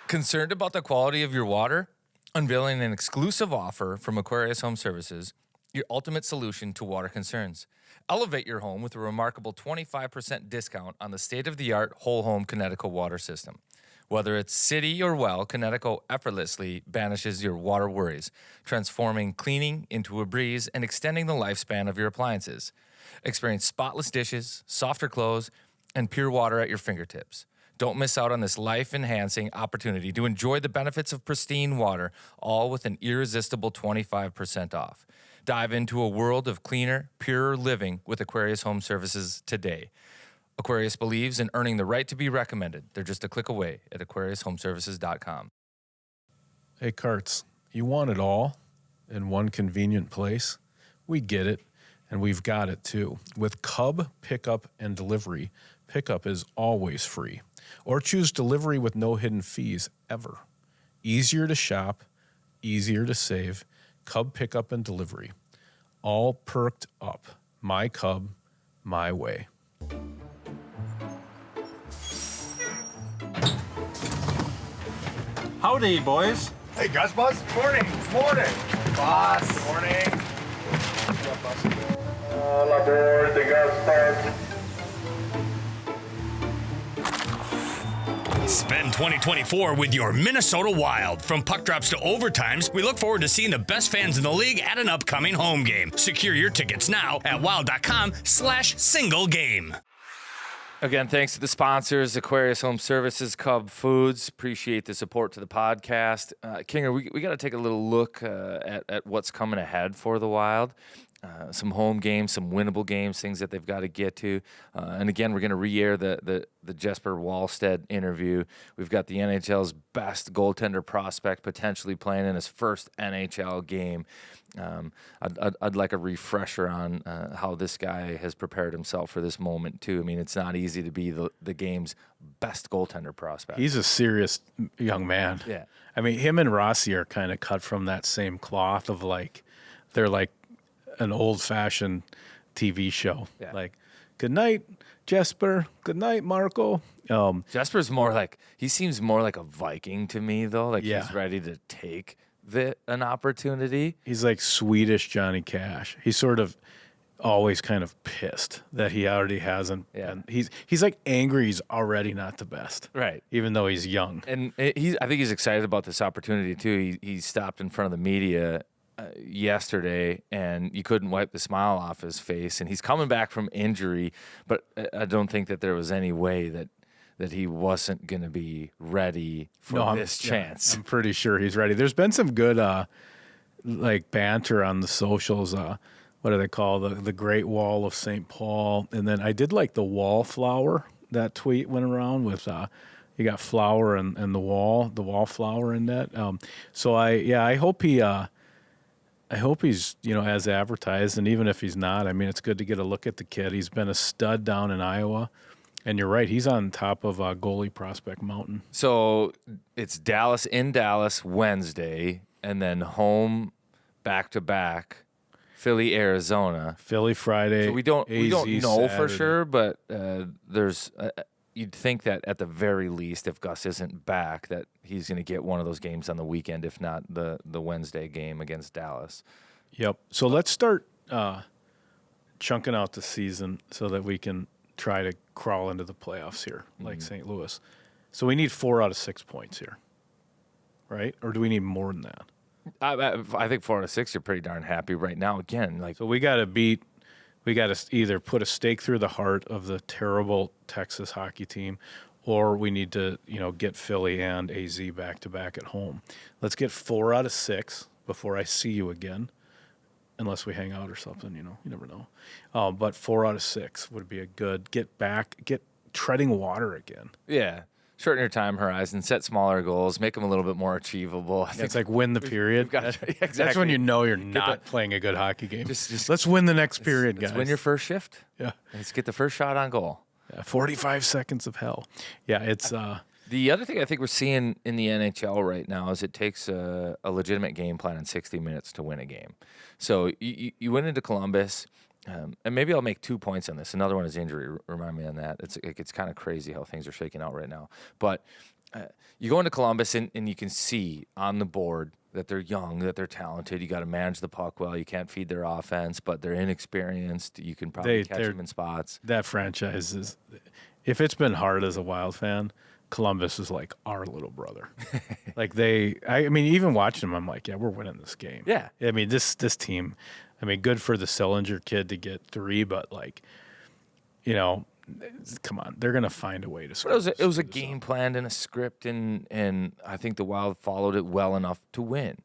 Concerned about the quality of your water? Unveiling an exclusive offer from Aquarius Home Services, your ultimate solution to water concerns. Elevate your home with a remarkable 25% discount on the state-of-the-art whole home Kinetico water system. Whether it's city or well, Kinetico effortlessly banishes your water worries, transforming cleaning into a breeze and extending the lifespan of your appliances. Experience spotless dishes, softer clothes, and pure water at your fingertips. Don't miss out on this life-enhancing opportunity to enjoy the benefits of pristine water, all with an irresistible 25% off. Dive into a world of cleaner, purer living with Aquarius Home Services today. Aquarius believes in earning the right to be recommended. They're just a click away at aquariushomeservices.com. Hey, Karts, you want it all in one convenient place? We get it, and we've got it too. With Cub Pickup and Delivery, pickup is always free. Or choose delivery with no hidden fees ever. Easier to shop, easier to save. Cub Pickup and Delivery. all perked up. My Cub, my way. Howdy, boys. Hey, Gus Buzz. Morning. Morning. Boss. Morning. What's up, boss? All aboard the Gus Buzz. Spend 2024 with your Minnesota Wild. From puck drops to overtimes, we look forward to seeing the best fans in the league at an upcoming home game. Secure your tickets now at wild.com/single game. Again, thanks to the sponsors, Aquarius Home Services, Cub Foods. Appreciate the support to the podcast. Kinger, we got to take a little look at what's coming ahead for the Wild. Some home games, some winnable games, things that they've got to get to. And again, we're going to re-air the Jesper Wallstedt interview. We've got the NHL's best goaltender prospect potentially playing in his first NHL game. I'd like a refresher on how this guy has prepared himself for this moment, too. I mean, it's not easy to be the game's best goaltender prospect. He's a serious young man. Yeah. I mean, him and Rossi are kind of cut from that same cloth of they're like an old-fashioned TV show. Yeah. Like, good night, Jesper. Good night, Marco. Jesper's he seems more like a Viking to me, though. He's ready to take an opportunity. He's like Swedish Johnny Cash. He's sort of always kind of pissed that he already hasn't. Yeah. And he's like angry he's already not the best. Right. Even though he's young. And I think he's excited about this opportunity, too. He stopped in front of the media yesterday, and you couldn't wipe the smile off his face. And he's coming back from injury, but I don't think that there was any way that he wasn't going to be ready for this chance. I'm pretty sure he's ready. There's been some good banter on the socials. What do they call the Great Wall of St. Paul? And then I did like the wallflower. That tweet went around with you got flower and the wallflower in that. So I hope he's as advertised, and even if he's not, I mean, it's good to get a look at the kid. He's been a stud down in Iowa. And you're right, he's on top of goalie prospect mountain. So it's Dallas Wednesday, and then home back-to-back, Philly, Arizona. Philly Friday. So we don't know for Saturday. sure, but there's you'd think that at the very least, if Gus isn't back, that he's going to get one of those games on the weekend, if not the Wednesday game against Dallas. Yep. So let's start chunking out the season so that we can try to crawl into the playoffs here, like St. Louis. So we need 4 out of 6 points here, right? Or do we need more than that? I think 4 out of 6, you're pretty darn happy right now. Again, So we got to either put a stake through the heart of the terrible Texas hockey team, or we need to, get Philly and AZ back-to-back at home. Let's get 4 out of 6 before I see you again. Unless we hang out or something, you never know. But 4 out of 6 would be a good get treading water again. Yeah. Shorten your time horizon, set smaller goals, make them a little bit more achievable. I think It's like win the period. exactly. That's when you know you're not playing a good hockey game. Just let's win the next period, guys. Let's win your first shift. Yeah. Let's get the first shot on goal. 45 seconds of hell. Yeah, it's The other thing I think we're seeing in the NHL right now is it takes a legitimate game plan in 60 minutes to win a game. So you went into Columbus, and maybe I'll make 2 points on this. Another one is injury. Remind me on that. It's kind of crazy how things are shaking out right now. But you go into Columbus, and you can see on the board that they're young, that they're talented. You got to manage the puck well. You can't feed their offense, but they're inexperienced. You can probably catch them in spots. That franchise is, if it's been hard as a Wild fan, Columbus is like our little brother. I mean, even watching them, I'm like, yeah, we're winning this game. Yeah. I mean, this team, good for the Sillinger kid to get 3, but come on, they're gonna find a way to score. It was a game planned and a script, and I think the Wild followed it well enough to win.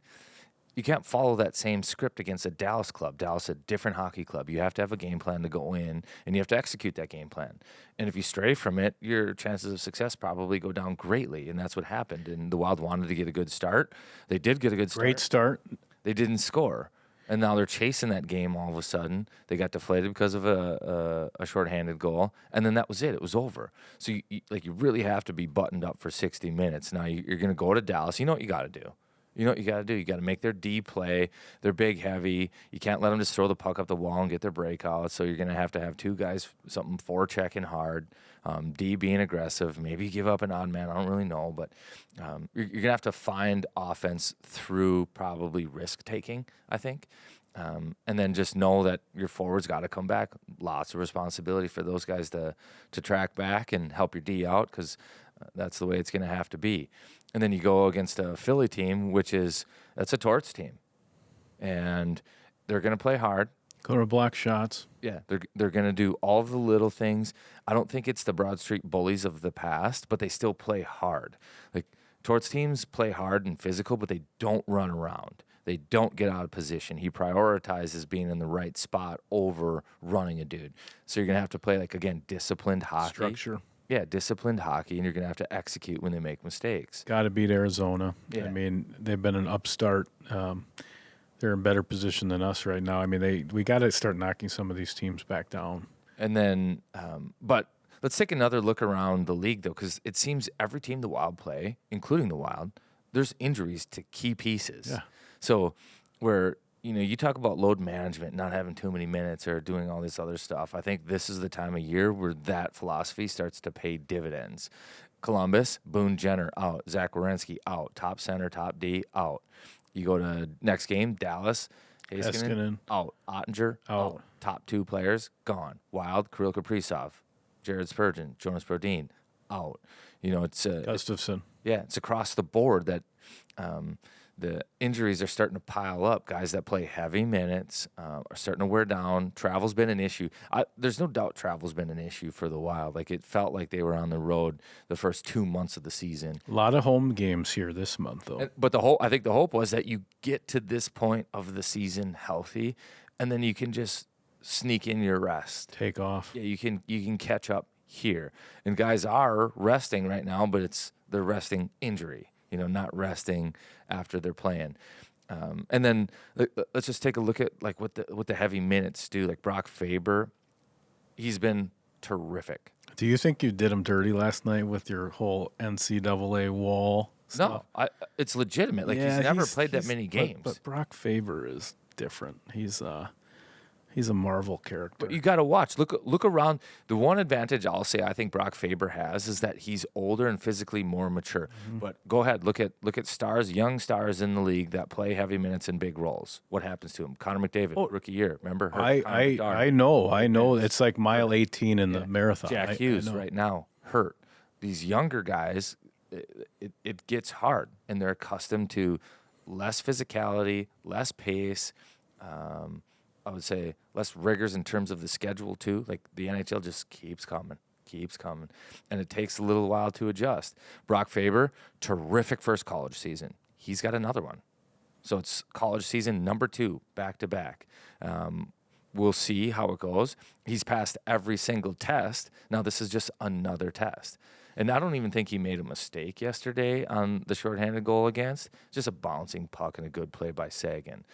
You can't follow that same script against a Dallas club. Dallas, a different hockey club. You have to have a game plan to go in, and you have to execute that game plan. And if you stray from it, your chances of success probably go down greatly, and that's what happened. And the Wild wanted to get a good start. They did get a good start. Great start. They didn't score. And now they're chasing that game all of a sudden. They got deflated because of a shorthanded goal, and then that was it. It was over. So you really have to be buttoned up for 60 minutes. Now you're going to go to Dallas. You know what you got to do. You know what you got to do? You got to make their D play. They're big, heavy. You can't let them just throw the puck up the wall and get their breakout. So you're going to have two guys, something forechecking hard, D being aggressive. Maybe give up an odd man. I don't really know. But you're going to have to find offense through probably risk-taking, I think. And then just know that your forwards got to come back. Lots of responsibility for those guys to track back and help your D out because that's the way it's going to have to be. And then you go against a Philly team, that's a Torts team. And they're going to play hard. Go to block shots. Yeah, they're going to do all the little things. I don't think it's the Broad Street bullies of the past, but they still play hard. Like Torts teams play hard and physical, but they don't run around. They don't get out of position. He prioritizes being in the right spot over running a dude. So you're going to have to play, like, again, disciplined hockey. Structure. Yeah, disciplined hockey, and you're going to have to execute when they make mistakes. Got to beat Arizona. Yeah. I mean, they've been an upstart. They're in better position than us right now. I mean, we got to start knocking some of these teams back down. And then, but let's take another look around the league, though, because it seems every team the Wild play, including the Wild, there's injuries to key pieces. Yeah. So where, you talk about load management, not having too many minutes or doing all this other stuff. I think this is the time of year where that philosophy starts to pay dividends. Columbus, Boone Jenner out. Zach Werenski out. Top center, top D out. You go to next game, Dallas, Heiskanen out. Ottinger out. Top 2 players gone. Wild, Kirill Kaprizov, Jared Spurgeon, Jonas Brodin out. It's Gustafsson. It's across the board that the injuries are starting to pile up. Guys that play heavy minutes are starting to wear down. Travel's been an issue. There's no doubt travel's been an issue for the Wild. Like, it felt like they were on the road the first 2 months of the season. A lot of home games here this month, though. But I think the hope was that you get to this point of the season healthy, and then you can just sneak in your rest. Take off. Yeah, you can catch up here. And guys are resting right now, but they're resting injury. Not resting after they're playing. And then let's just take a look at like what the heavy minutes do. Like Brock Faber, he's been terrific. Do you think you did him dirty last night with your whole NCAA wall stuff? No, it's legitimate. Like, he's never played that many games. But Brock Faber is different. He's a Marvel character. But you got to watch. Look around. The one advantage I'll say I think Brock Faber has is that he's older and physically more mature. Mm-hmm. But go ahead, look at stars, young stars in the league that play heavy minutes and big roles. What happens to him? Connor McDavid, rookie year. Remember? I know. It's like mile 18 in the marathon. Jack Hughes right now hurt. These younger guys, it gets hard, and they're accustomed to less physicality, less pace. I would say less rigors in terms of the schedule too. Like, the NHL just keeps coming, and it takes a little while to adjust. Brock Faber, terrific first college season. He's got another one, so it's college season number 2 back to back. We'll see how it goes. He's passed every single test. Now this is just another test, and I don't even think he made a mistake yesterday on the shorthanded goal against. Just a bouncing puck and a good play by Sagan.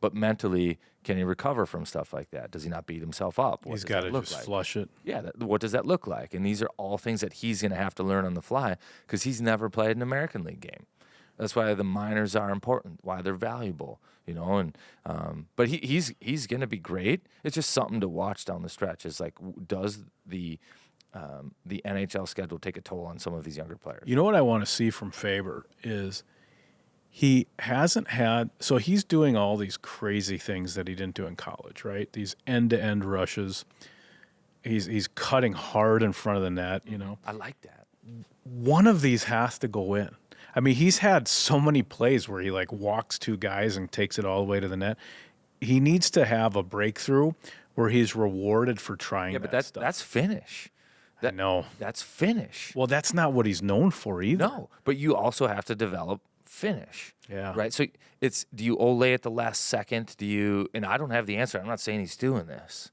But mentally, can he recover from stuff like that? Does he not beat himself up? He's got to just flush it. Yeah, what does that look like? And these are all things that he's going to have to learn on the fly because he's never played an American League game. That's why the minors are important, why they're valuable, And but he's going to be great. It's just something to watch down the stretch. Is like, does the NHL schedule take a toll on some of these younger players? You know what I want to see from Faber is he hasn't had – so he's doing all these crazy things that he didn't do in college, right? These end-to-end rushes. He's cutting hard in front of the net, I like that. One of these has to go in. I mean, he's had so many plays where he, like, walks 2 guys and takes it all the way to the net. He needs to have a breakthrough where he's rewarded for trying that stuff. Yeah, but that's finish. No. That's finish. Well, that's not what he's known for either. No, but you also have to develop finish. Yeah. Right? So do you Olay at the last second? And I don't have the answer. I'm not saying he's doing this.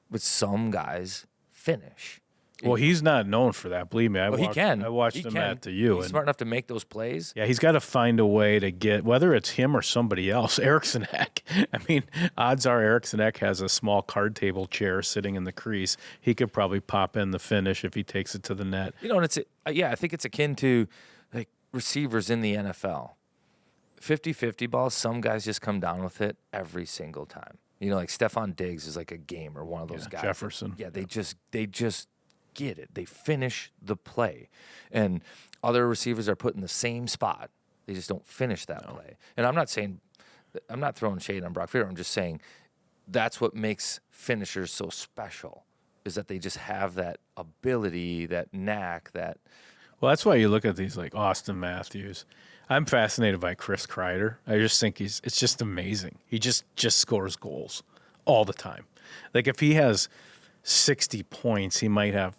But some guys finish. Well, he's not known for that. Believe me, he can. I watched him at the U. He's smart enough to make those plays. Yeah, he's got to find a way to get, whether it's him or somebody else, Eriksson Ek. I mean, odds are Eriksson Ek has a small card table chair sitting in the crease. He could probably pop in the finish if he takes it to the net. And I think it's akin to like receivers in the NFL. 50-50 balls, some guys just come down with it every single time. You know, like Stephon Diggs is like a gamer, one of those guys. Jefferson. They just get it. They finish the play. And other receivers are put in the same spot. They just don't finish that play. And I'm not throwing shade on Brock Faber. I'm just saying that's what makes finishers so special, is that they just have that ability, that knack, that. Well, that's why you look at these like Austin Matthews. I'm fascinated by Chris Kreider. I just think it's just amazing. He just scores goals all the time. Like if he has 60 points, he might have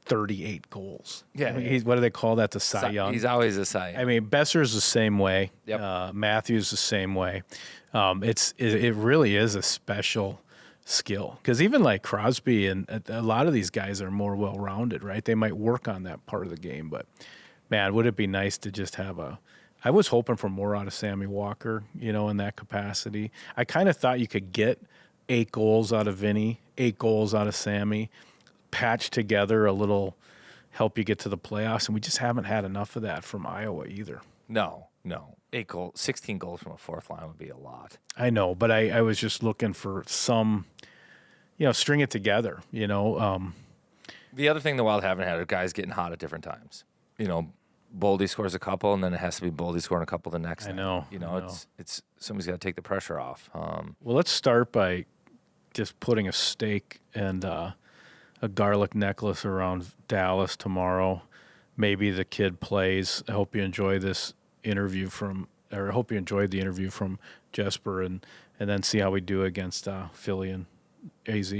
38 goals. Yeah. I mean, what do they call that? The Cy Young? He's always a Cy Young. I mean, Besser's the same way. Yep. Matthews the same way. It really is a special skill, because even like Crosby and a lot of these guys are more well-rounded, right? They might work on that part of the game, but man, would it be nice to just have I was hoping for more out of Sammy Walker, you know, in that capacity. I kind of thought you could get 8 goals out of Vinny, 8 goals out of Sammy, patch together a little, help you get to the playoffs, and we just haven't had enough of that from Iowa either. No. 16 goals from a fourth line would be a lot. I know, but I was just looking for some, you know, string it together, you know. The other thing the Wild haven't had are guys getting hot at different times. You know, Boldy scores a couple, and then it has to be Boldy scoring a couple the next night. know. You know, it's somebody's got to take the pressure off. Well, let's start by just putting a steak and a garlic necklace around Dallas tomorrow. Maybe the kid plays. I hope you enjoy this interview I hope you enjoyed the interview from Jesper, and then see how we do against Philly and AZ.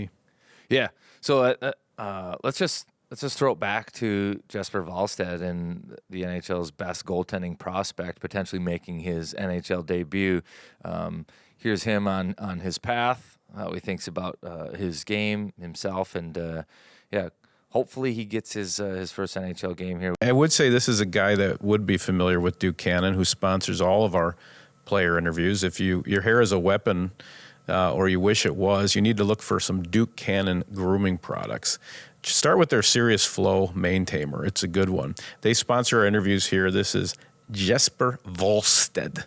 Yeah. So let's just throw it back to Jesper Wallstedt and the NHL's best goaltending prospect, potentially making his NHL debut. Here's him on his path, how he thinks about his game, himself, and hopefully he gets his first NHL game here. I would say this is a guy that would be familiar with Duke Cannon, who sponsors all of our player interviews. If your hair is a weapon, or you wish it was, you need to look for some Duke Cannon grooming products. Start with their Serious Flow Mane Tamer. It's a good one. They sponsor our interviews here. This is Jesper Wallstedt.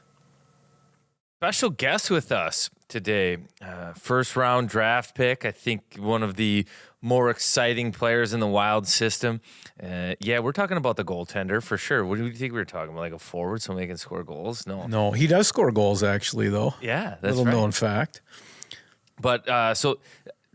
Special guest with us today. First round draft pick. I think one of the more exciting players in the Wild system. We're talking about the goaltender for sure. What do you think we were talking about? Like a forward, somebody can score goals? No, he does score goals actually, though. Yeah, that's little known fact. But so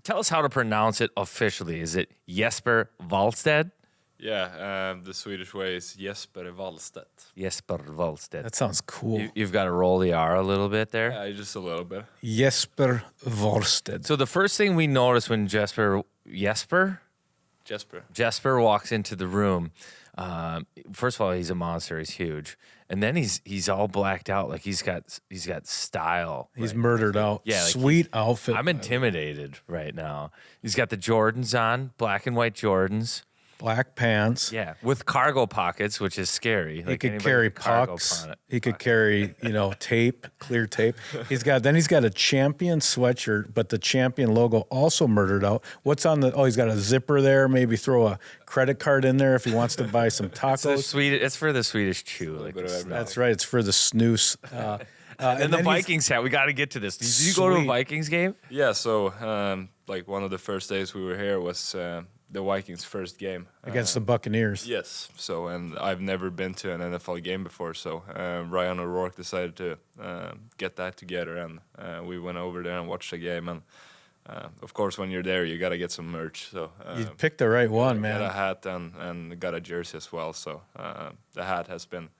tell us how to pronounce it officially. Is it Jesper Wallstedt? Yeah, the Swedish way is Jesper Wallstedt. Jesper Wallstedt. That sounds cool. You've got to roll the R a little bit there. Yeah, just a little bit. Jesper Wallstedt. So the first thing we notice when Jesper walks into the room, first of all, he's a monster. He's huge, and then he's all blacked out. Like he's got style. He's murdered out. Yeah, like sweet outfit. I'm intimidated right now. He's got the Jordans on, black and white Jordans. Black pants. Yeah, with cargo pockets, which is scary. He could carry pucks. He could carry, tape, clear tape. He's got a Champion sweatshirt, but the Champion logo also murdered out. What's on the? Oh, he's got a zipper there. Maybe throw a credit card in there if he wants to buy some tacos. It's for the Swedish chew. That's right. It's for the snooze. And the Vikings hat. We got to get to this. Did you go to a Vikings game? Yeah. So, one of the first days we were here was the Vikings' first game against the Buccaneers. Yes. So, and I've never been to an NFL game before. So, Ryan O'Rourke decided to get that together, and we went over there and watched the game. And of course, when you're there, you got to get some merch. So you picked the right one, man. Got a hat and got a jersey as well. So the hat has been,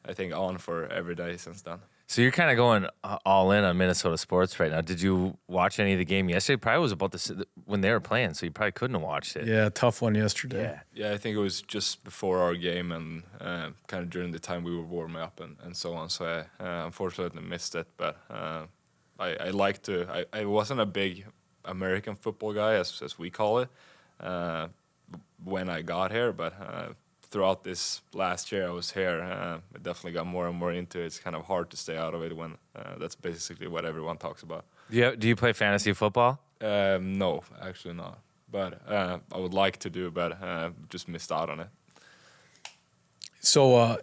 I think, on for every day since then. So you're kind of going all in on Minnesota sports right now. Did you watch any of the game yesterday? Probably was about when they were playing, so you probably couldn't have watched it. Yeah, tough one yesterday. Yeah, I think it was just before our game and kind of during the time we were warming up and so on. So I unfortunately missed it, but I like to. I wasn't a big American football guy, as we call it, when I got here, but throughout this last year I was here, I definitely got more and more into it. It's kind of hard to stay out of it when that's basically what everyone talks about. Do you play fantasy football? No, actually not. But I would like to do, but just missed out on it. So,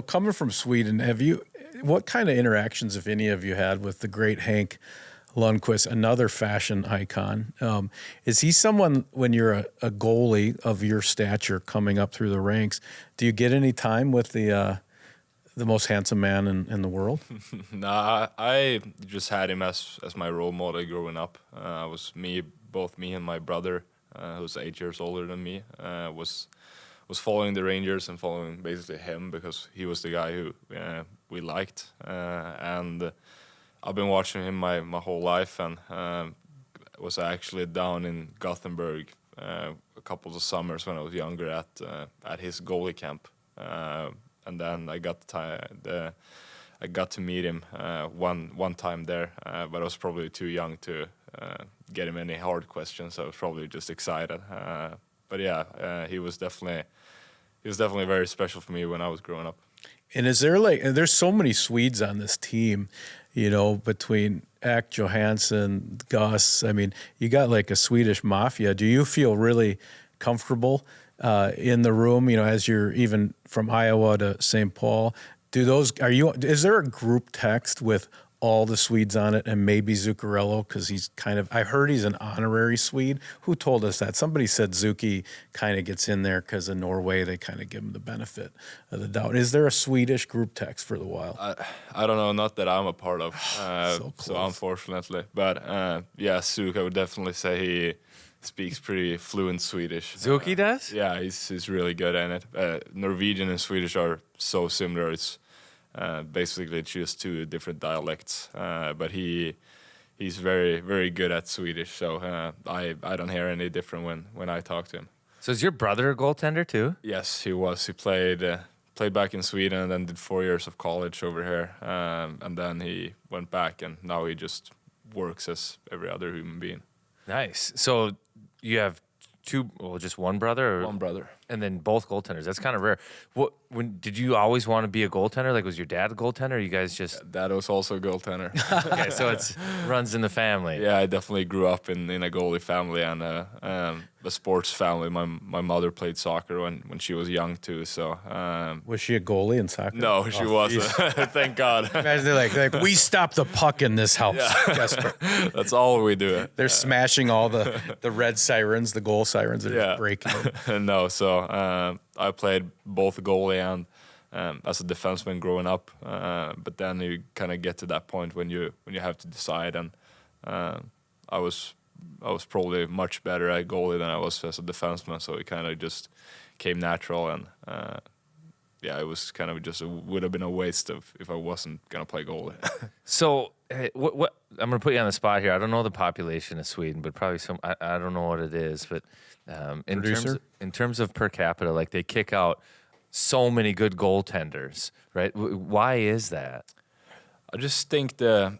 coming from Sweden, what kind of interactions, if any, have you had with the great Hank Lundqvist, another fashion icon? Is he someone, when you're a goalie of your stature coming up through the ranks, do you get any time with the most handsome man in the world? Nah, I just had him as my role model growing up. Both me and my brother, who's 8 years older than me, was following the Rangers and following basically him because he was the guy who we liked. And I've been watching him my whole life, and was actually down in Gothenburg a couple of summers when I was younger at his goalie camp. And then I got I got to meet him one time there, but I was probably too young to get him any hard questions. I was probably just excited. But yeah, he was definitely very special for me when I was growing up. And there's so many Swedes on this team, between Ek, Johansson, Gus. I mean, you got like a Swedish mafia. Do you feel really comfortable in the room, as you're even from Iowa to St. Paul? Is there a group text with all the Swedes on it and maybe Zuccarello, because I heard he's an honorary Swede? Who told us that? Somebody said Zuki kind of gets in there because of Norway. They kind of give him the benefit of the doubt. Is there a Swedish group text for the Wild? I don't know, not that I'm a part of, so unfortunately. But yeah, Zuk, I would definitely say he speaks pretty fluent Swedish. Zuki does? Yeah, he's really good at it. Norwegian and Swedish are so similar. It's basically just two different dialects, but he's very, very good at Swedish, so I don't hear any different when I talk to him. So is your brother a goaltender too? Yes, he was. He played back in Sweden and then did 4 years of college over here, and then he went back, and now he just works as every other human being. Nice. So you have just one brother? One brother. And then both goaltenders. That's kind of rare. Did you always want to be a goaltender? Like, was your dad a goaltender, or you guys just... Dad was also a goaltender. Okay, so it runs in the family. Yeah, I definitely grew up in a goalie family and a sports family. My mother played soccer when she was young too. So was she a goalie in soccer? No, she wasn't. Thank God. Imagine they're like we stop the puck in this house. Yeah. Jesper. That's all we do. They're smashing all the red sirens, the goal sirens. They're just breaking. No, so I played both goalie and as a defenseman growing up, but then you kind of get to that point when you have to decide, and I was probably much better at goalie than I was as a defenseman, so it kind of just came natural, and yeah, it was kind of just would have been a waste if I wasn't gonna play goalie. So what I'm gonna put you on the spot here. I don't know the population of Sweden, but probably I don't know what it is, but in terms of per capita, like they kick out so many good goaltenders, right? Why is that? I just think the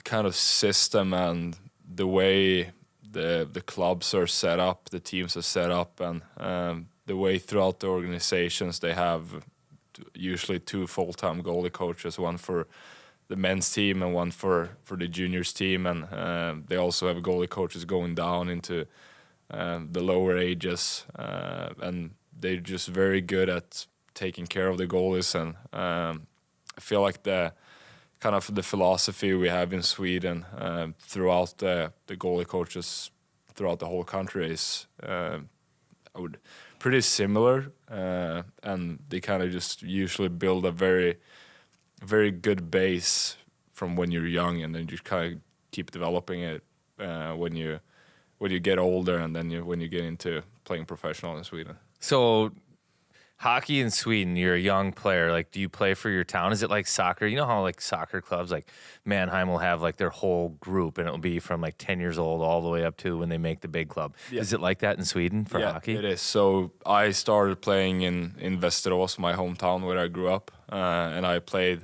kind of system and the way the clubs are set up, the teams are set up, and the way throughout the organizations they have usually two full-time goalie coaches, one for the men's team and one for the juniors team, and they also have goalie coaches going down into the lower ages, and they're just very good at taking care of the goalies, and I feel like the kind of the philosophy we have in Sweden throughout the goalie coaches throughout the whole country is pretty similar, and they kind of just usually build a very, very good base from when you're young, and then you kind of keep developing it when you get older, and then when you get into playing professional in Sweden. So hockey in Sweden, you're a young player. Like, do you play for your town? Is it like soccer? You know how like soccer clubs like Mannheim will have like their whole group, and it'll be from like 10 years old all the way up to when they make the big club. Yeah. Is it like that in Sweden for hockey? It is. So I started playing in Västerås, my hometown where I grew up, and I played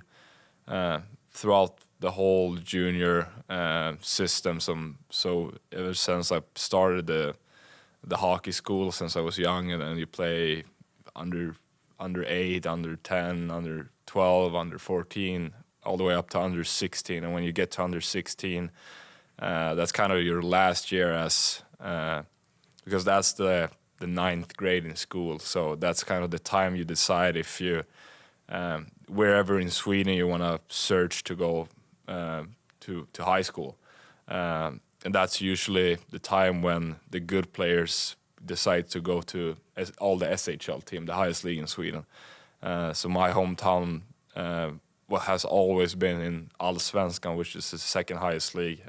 throughout the whole junior system. So ever since I started the hockey school since I was young, and then you play under 8, under 10, under 12, under 14, all the way up to under 16. And when you get to under 16, that's kind of your last year as because that's the 9th grade in school. So that's kind of the time you decide if you wherever in Sweden you want to search to go to high school, and that's usually the time when the good players decide to go to all the SHL team, the highest league in Sweden. So my hometown has always been in Allsvenskan, which is the second highest league.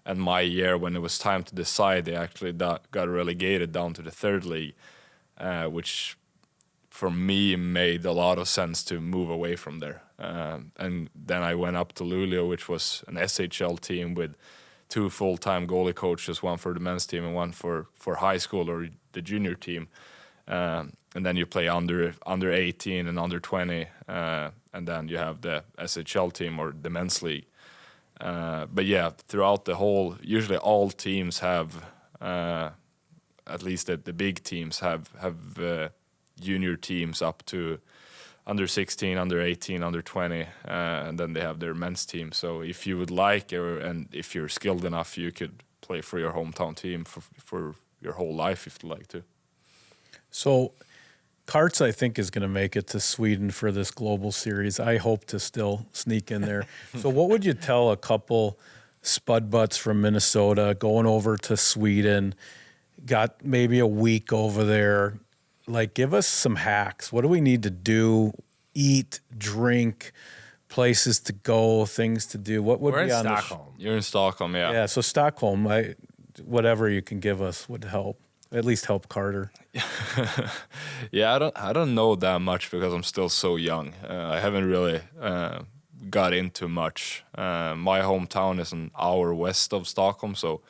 And my year, when it was time to decide, they actually got relegated down to the third league, which for me made a lot of sense to move away from there. And then I went up to Luleå, which was an SHL team with 2 full-time goalie coaches, one for the men's team and one for high school or the junior team. And then you play under 18 and under 20, and then you have the SHL team or the men's league. But yeah, throughout the whole, usually all teams have, at least the big teams have junior teams up to under 16, under 18, under 20, and then they have their men's team. So if you would like, and if you're skilled enough, you could play for your hometown team for your whole life if you'd like to. So Karts, I think, is going to make it to Sweden for this global series. I hope to still sneak in there. So what would you tell a couple spud butts from Minnesota going over to Sweden, got maybe a week over there? Like, give us some hacks. What do we need to do? Eat, drink, places to go, things to do. What would We're be in on Stockholm. You're in Stockholm, yeah. Yeah, so Stockholm, whatever you can give us would help. At least help Carter. Yeah, I don't know that much because I'm still so young. I haven't really got into much. My hometown is an hour west of Stockholm, so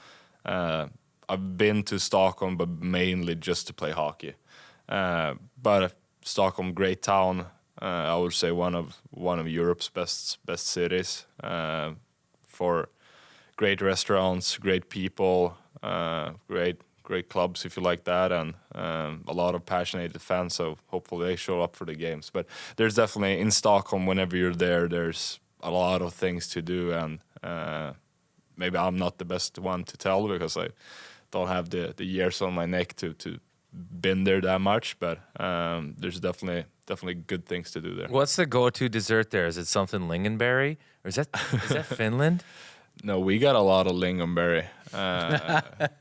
I've been to Stockholm, but mainly just to play hockey. But Stockholm, great town. I would say one of Europe's best cities for great restaurants, great people, great clubs if you like that, and a lot of passionate fans. So hopefully they show up for the games. But there's definitely in Stockholm, whenever you're there, there's a lot of things to do, and maybe I'm not the best one to tell because I don't have the years on my neck to been there that much, but there's definitely good things to do there. What's the go-to dessert there? Is it something lingonberry, or is that Finland? No, we got a lot of lingonberry.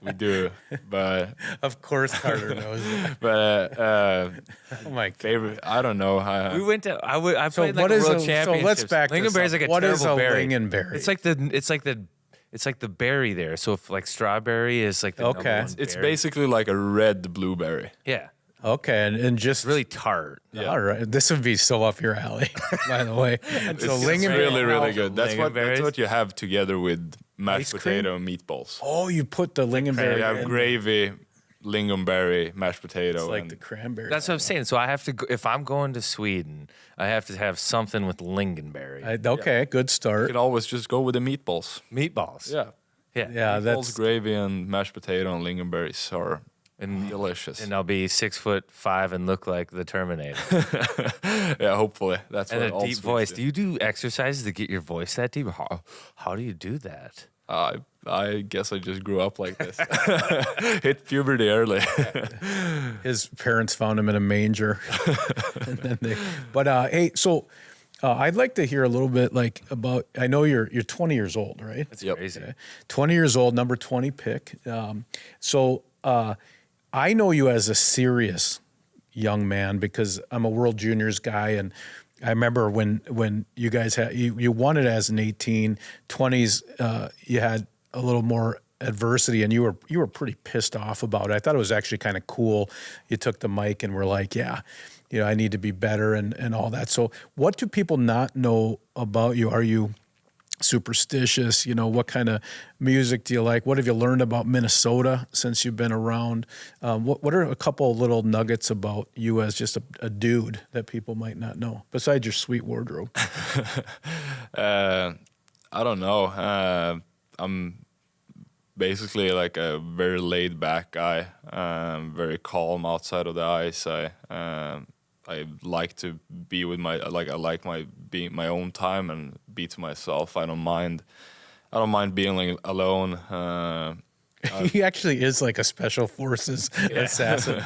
We do, but Of course Carter knows that. but Oh my God. favorite, I don't know. We went to I played what like a is world so championship. let's back this Lingonberry is up. like a What is terrible a berry. lingonberry? It's like the berry there. So if like strawberry is like the Okay. number one It's berry. basically like a red blueberry. Yeah, Okay, and just really tart. Yeah. all right. This would be so up your alley, by the way. So It's lingonberry. really good. That's Lingonberries. what you have together with mashed Ice cream? potato and meatballs. Oh, you put the lingonberry. You have in. gravy, lingonberry, mashed potato, It's like and the cranberry. That's what I'm saying. So I have to go, if I'm going to Sweden, I have to have something with lingonberry. Okay, good you start. can always just go with the meatballs. Meatballs. Yeah. Yeah. Yeah, Meatballs, that's gravy, and mashed potato and lingonberries are And delicious. and I'll be 6'5" and look like the Terminator. Yeah, hopefully that's And what a all deep Swedes voice. do. Do you do exercises to get your voice that deep? How do you do that? I guess I just grew up like this. Hit puberty early. his parents found him in a manger. And then hey, so I'd like to hear a little bit like about. I know you're 20 years old, right? That's Yep. crazy. Okay. 20 years old, number 20 pick. So I know you as a serious young man because I'm a World Juniors guy, and I remember when you guys had you won it as an 18, 20s. You had a little more adversity, and you were pretty pissed off about it. I thought it was actually kind of cool. You took the mic and were like, yeah, I need to be better and all that. So what do people not know about you? Are you superstitious? What kind of music do you like? What have you learned about Minnesota since you've been around? What are a couple of little nuggets about you as just a dude that people might not know, besides your sweet wardrobe? I don't know. I'm basically like a very laid back guy, very calm outside of the ice. I like to be with I like being my own time and be to myself. I don't mind being like alone. He actually is like a special forces assassin.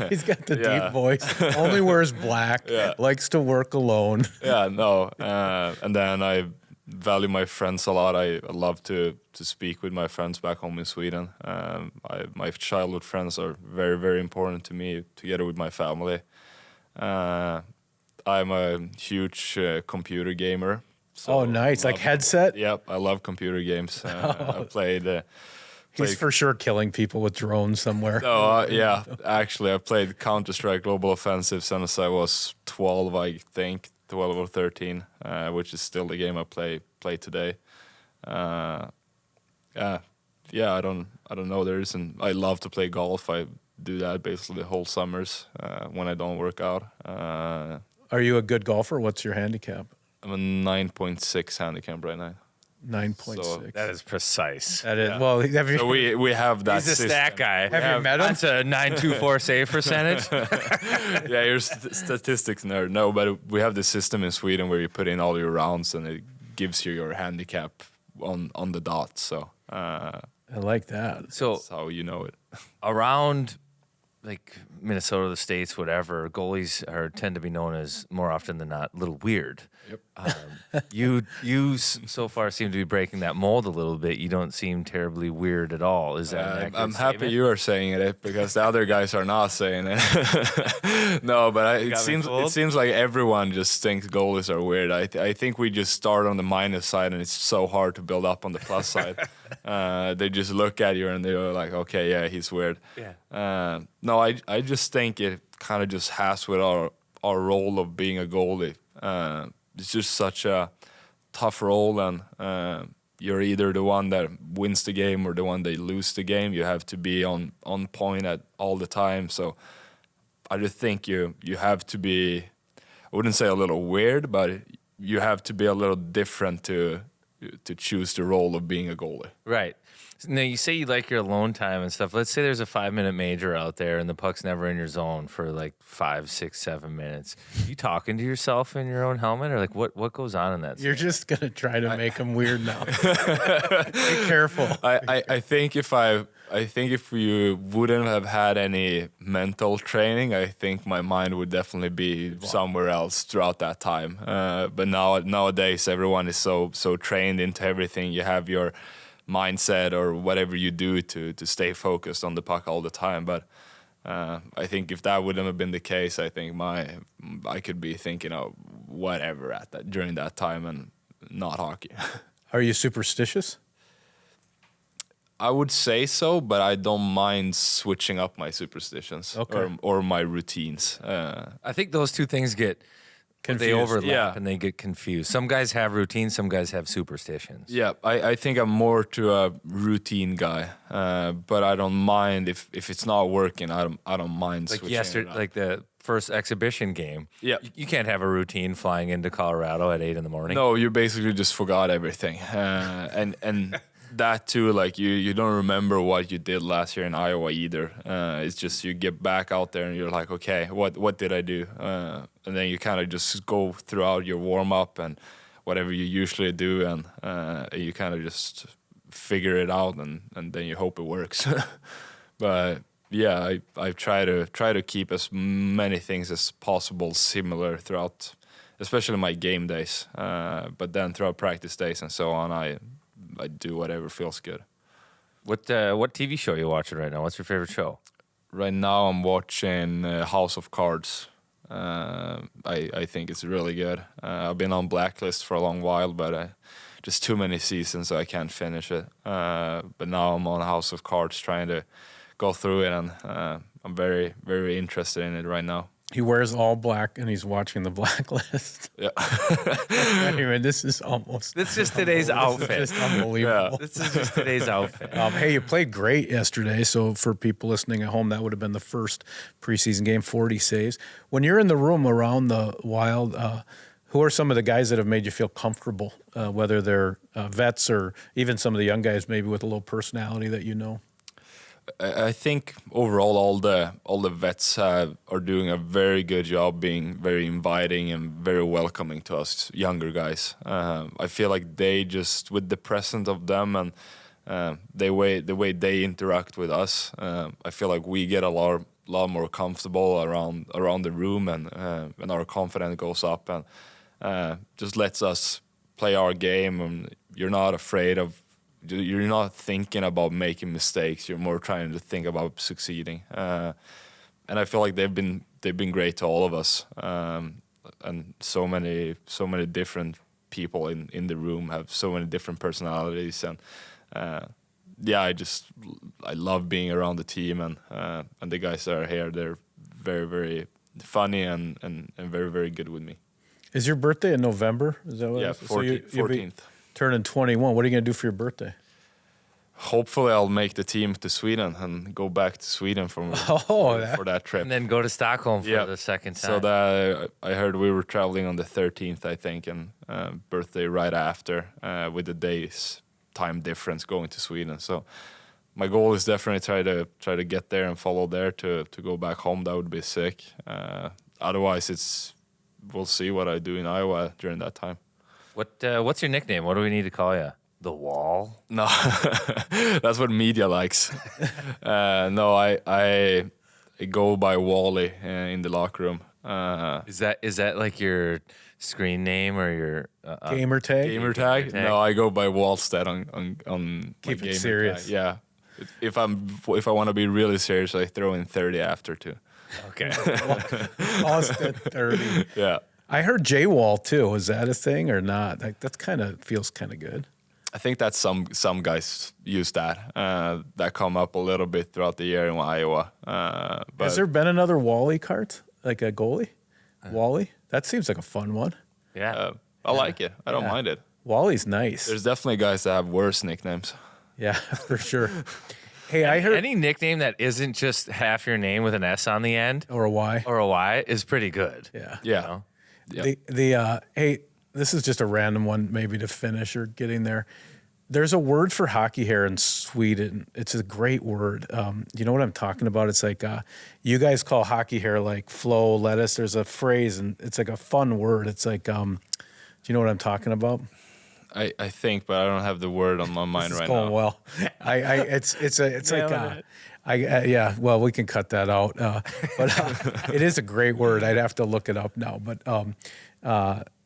He's got the deep voice. Only wears black. Likes to work alone. And then I value my friends a lot. I love to speak with my friends back home in Sweden. My childhood friends are very, very important to me, together with my family. I'm a huge computer gamer. So nice. Like headset? Yep, I love computer games. I played... He's for sure killing people with drones somewhere. No, actually, I played Counter-Strike Global Offensive since I was 12, I think, 12 or 13, which is still the game I play today. I don't know. I love to play golf. I do that basically the whole summers when I don't work out. Are you a good golfer? What's your handicap? I'm a 9.6 handicap right now. 9.6. So That is precise. That is well. Have you, So we have that. He's a system. stat guy. have you met him? That's a 924 save percentage. Yeah, you're a statistics nerd. No, but we have this system in Sweden where you put in all your rounds and it gives you your handicap on the dot. So I like that. So that's how you know it. around like Minnesota, the States, whatever, goalies tend to be known as, more often than not, a little weird. Yep. You so far seem to be breaking that mold a little bit. You don't seem terribly weird at all. Is that an accurate I'm happy statement? you are saying it because the other guys are not saying it. No, but it seems like everyone just thinks goalies are weird. I think we just start on the minus side and it's so hard to build up on the plus side. They just look at you and they're like, okay, yeah, he's weird. Yeah. No, I just think it kind of just has with our role of being a goalie. It's just such a tough role, and you're either the one that wins the game or the one that loses the game. You have to be on point at all the time. So I just think you have to be, I wouldn't say a little weird, but you have to be a little different to choose the role of being a goalie. Right. Now, you say you like your alone time and stuff. Let's say there's a 5-minute major out there and the puck's never in your zone for like 5, 6, 7 minutes. You talking to yourself in your own helmet, or like what goes on in that? You're just gonna try to make him weird now. Be careful. I think if you wouldn't have had any mental training, I think my mind would definitely be somewhere else throughout that time. But nowadays everyone is so trained into everything. You have your mindset or whatever you do to stay focused on the puck all the time. But I think if that wouldn't have been the case, I think I could be thinking of whatever during that time and not hockey. Are you superstitious? I would say so, but I don't mind switching up my superstitions or my routines. I think those two things get confused. They overlap and they get confused. Some guys have routines, some guys have superstitions. Yeah, I think I'm more to a routine guy, but I don't mind if it's not working. I don't mind like switching yesterday, it up. like the first exhibition game. Yeah, you can't have a routine flying into Colorado at 8 a.m. No, you basically just forgot everything, and that too. Like you don't remember what you did last year in Iowa either. It's just you get back out there and you're like, okay, what did I do? And then you kind of just go throughout your warm up and whatever you usually do, and you kind of just figure it out, and then you hope it works. But yeah, I try to keep as many things as possible similar throughout, especially my game days. But then throughout practice days and so on, I do whatever feels good. What TV show are you watching right now? What's your favorite show? Right now I'm watching House of Cards. I think it's really good. I've been on Blacklist for a long while, but just too many seasons, so I can't finish it. But now I'm on House of Cards trying to go through it, and I'm very, very interested in it right now. He wears all black and he's watching the Blacklist. Yeah. Anyway, this is just today's outfit. This is just unbelievable. Yeah. This is just today's outfit. Hey, you played great yesterday. So for people listening at home, that would have been the first preseason game, 40 saves. When you're in the room around the Wild, who are some of the guys that have made you feel comfortable, whether they're vets or even some of the young guys maybe with a little personality that you know? I think overall all the vets are doing a very good job being very inviting and very welcoming to us younger guys. I feel like they just, with the presence of them and the way they interact with us, I feel like we get a lot more comfortable around the room, and our confidence goes up, and just lets us play our game. And you're not afraid of, you're not thinking about making mistakes. You're more trying to think about succeeding. And I feel like they've been great to all of us. And so many different people in the room have so many different personalities, and I love being around the team, and the guys that are here, they're very, very funny and very, very good with me. Is your birthday in November? Is that what? Yeah, 14th. Turning 21. What are you going to do for your birthday? Hopefully, I'll make the team to Sweden and go back to Sweden for that trip. And then go to Stockholm for the second time. So that I heard we were traveling on the 13th, I think, and birthday right after, with the days time difference going to Sweden. So my goal is definitely try to get there and follow there to go back home. That would be sick. Otherwise, we'll see what I do in Iowa during that time. What's your nickname? What do we need to call you? The Wall? No, that's what media likes. No, I go by Wally in the locker room. Is that like your screen name or your gamer tag? Gamer tag? No, I go by Wallstedt on Keep my it gamer serious. tag. Yeah. If I want to be really serious, I throw in 30 after too. Okay. Wallstedt 30. Yeah. I heard J-Wall too. Is that a thing or not? Like, that kind of feels kind of good. I think that some guys use that. That come up a little bit throughout the year in Iowa. But Has there been another Wally cart, like a goalie? Wally? That seems like a fun one. Yeah. I like it. I don't mind it. Wally's nice. There's definitely guys that have worse nicknames. Yeah, for sure. Hey, I heard any nickname that isn't just half your name with an S on the end or a Y or a Y is pretty good. Yeah. Yeah. You know? Yeah. Hey, this is just a random one, maybe to finish or getting there. There's a word for hockey hair in Sweden. It's a great word. You know what I'm talking about? It's like you guys call hockey hair like flow lettuce. There's a phrase, and it's like a fun word. It's like, do you know what I'm talking about? I think, but I don't have the word on my mind right going now. Well, it's like yeah. Well, we can cut that out. But it is a great word. I'd have to look it up now. But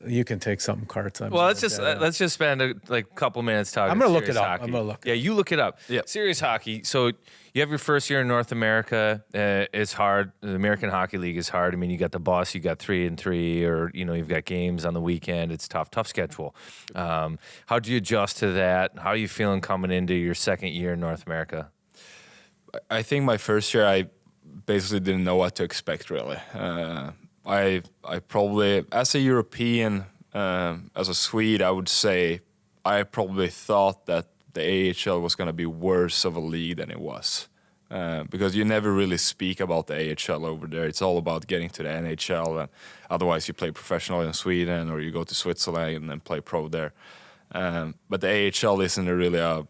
you can take something, Carts. Well, let's just spend a couple minutes talking. I'm gonna look serious it up. hockey. I'm gonna look. Yeah, you look it up. Yeah. Serious hockey. So you have your first year in North America. It's hard. The American Hockey League is hard. I mean, you got the bus. You got 3-3, or you've got games on the weekend. It's tough schedule. How do you adjust to that? How are you feeling coming into your second year in North America? I think my first year, I basically didn't know what to expect, really. I probably, as a European, as a Swede, I would say I probably thought that the AHL was going to be worse of a league than it was. Because you never really speak about the AHL over there. It's all about getting to the NHL, and otherwise you play professional in Sweden or you go to Switzerland and then play pro there. But the AHL isn't really a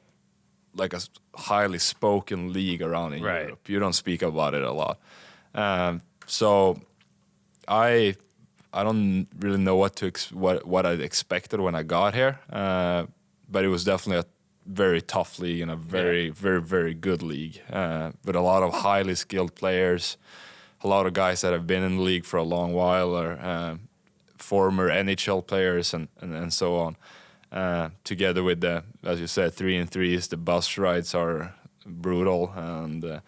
highly spoken league around in Europe. You don't speak about it a lot. So I don't really know what I expected when I got here, but it was definitely a very tough league and a very, very, very good league with a lot of highly skilled players, a lot of guys that have been in the league for a long while, or former NHL players and so on. Together with the, as you said, 3-3s, the bus rides are brutal, and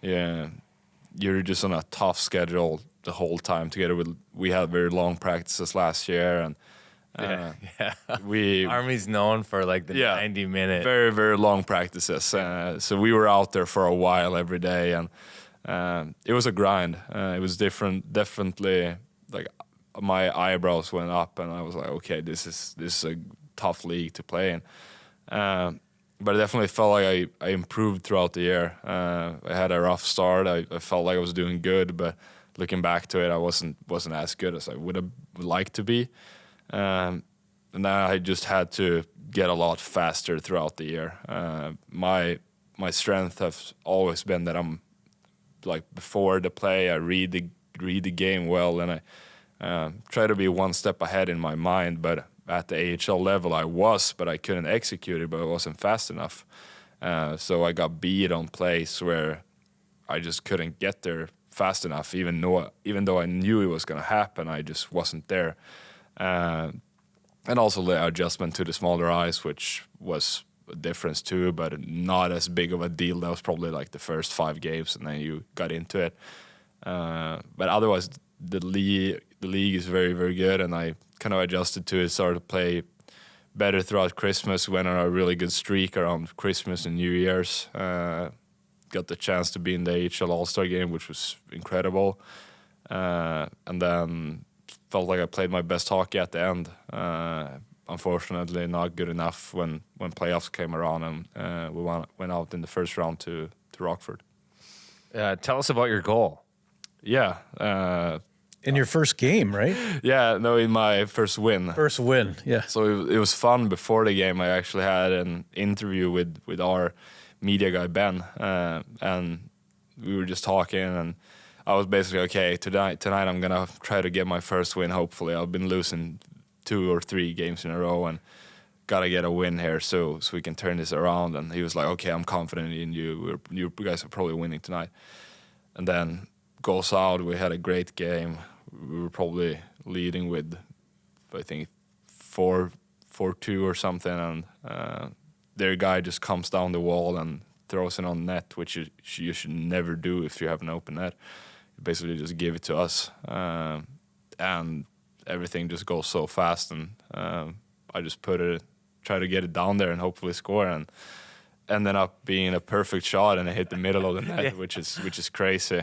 you're just on a tough schedule the whole time. Together with, we had very long practices last year, and Army's known for like the 90-minute, very, very long practices. So we were out there for a while every day, and it was a grind. It was definitely like my eyebrows went up, and I was like, okay, this is a tough league to play in. But I definitely felt like I improved throughout the year. I had a rough start. I felt like I was doing good, but looking back to it, I wasn't as good as I would have liked to be. And then I just had to get a lot faster throughout the year. My strength has always been that I'm like before the play, I read the game well, and I try to be one step ahead in my mind. But at the AHL level, but I couldn't execute it, but I wasn't fast enough. So I got beat on plays where I just couldn't get there fast enough, even though I knew it was going to happen. I just wasn't there. And also the adjustment to the smaller ice, which was a difference too, but not as big of a deal. That was probably like the first 5 games, and then you got into it. But otherwise, the league is very, very good, and I kind of adjusted to it, started to play better throughout Christmas, went on a really good streak around Christmas and New Year's. Got the chance to be in the AHL All-Star game, which was incredible. And then felt like I played my best hockey at the end. Unfortunately, not good enough when playoffs came around, and we went out in the first round to Rockford. Tell us about your goal. Yeah. In your first game, right? Yeah, no, in my first win. First win, yeah. So it was fun. Before the game, I actually had an interview with our media guy, Ben, and we were just talking, and I was basically, okay, tonight I'm going to try to get my first win, hopefully. I've been losing 2 or 3 games in a row, and got to get a win here so we can turn this around. And he was like, okay, I'm confident in you. You guys are probably winning tonight. And then goes out. We had a great game. We were probably leading with, I think, 4-2 or something, and their guy just comes down the wall and throws it on net, which you should never do if you have an open net. You basically just give it to us, and everything just goes so fast, and I just try to get it down there and hopefully score, and ended up being a perfect shot, and it hit the middle of the net, which is crazy.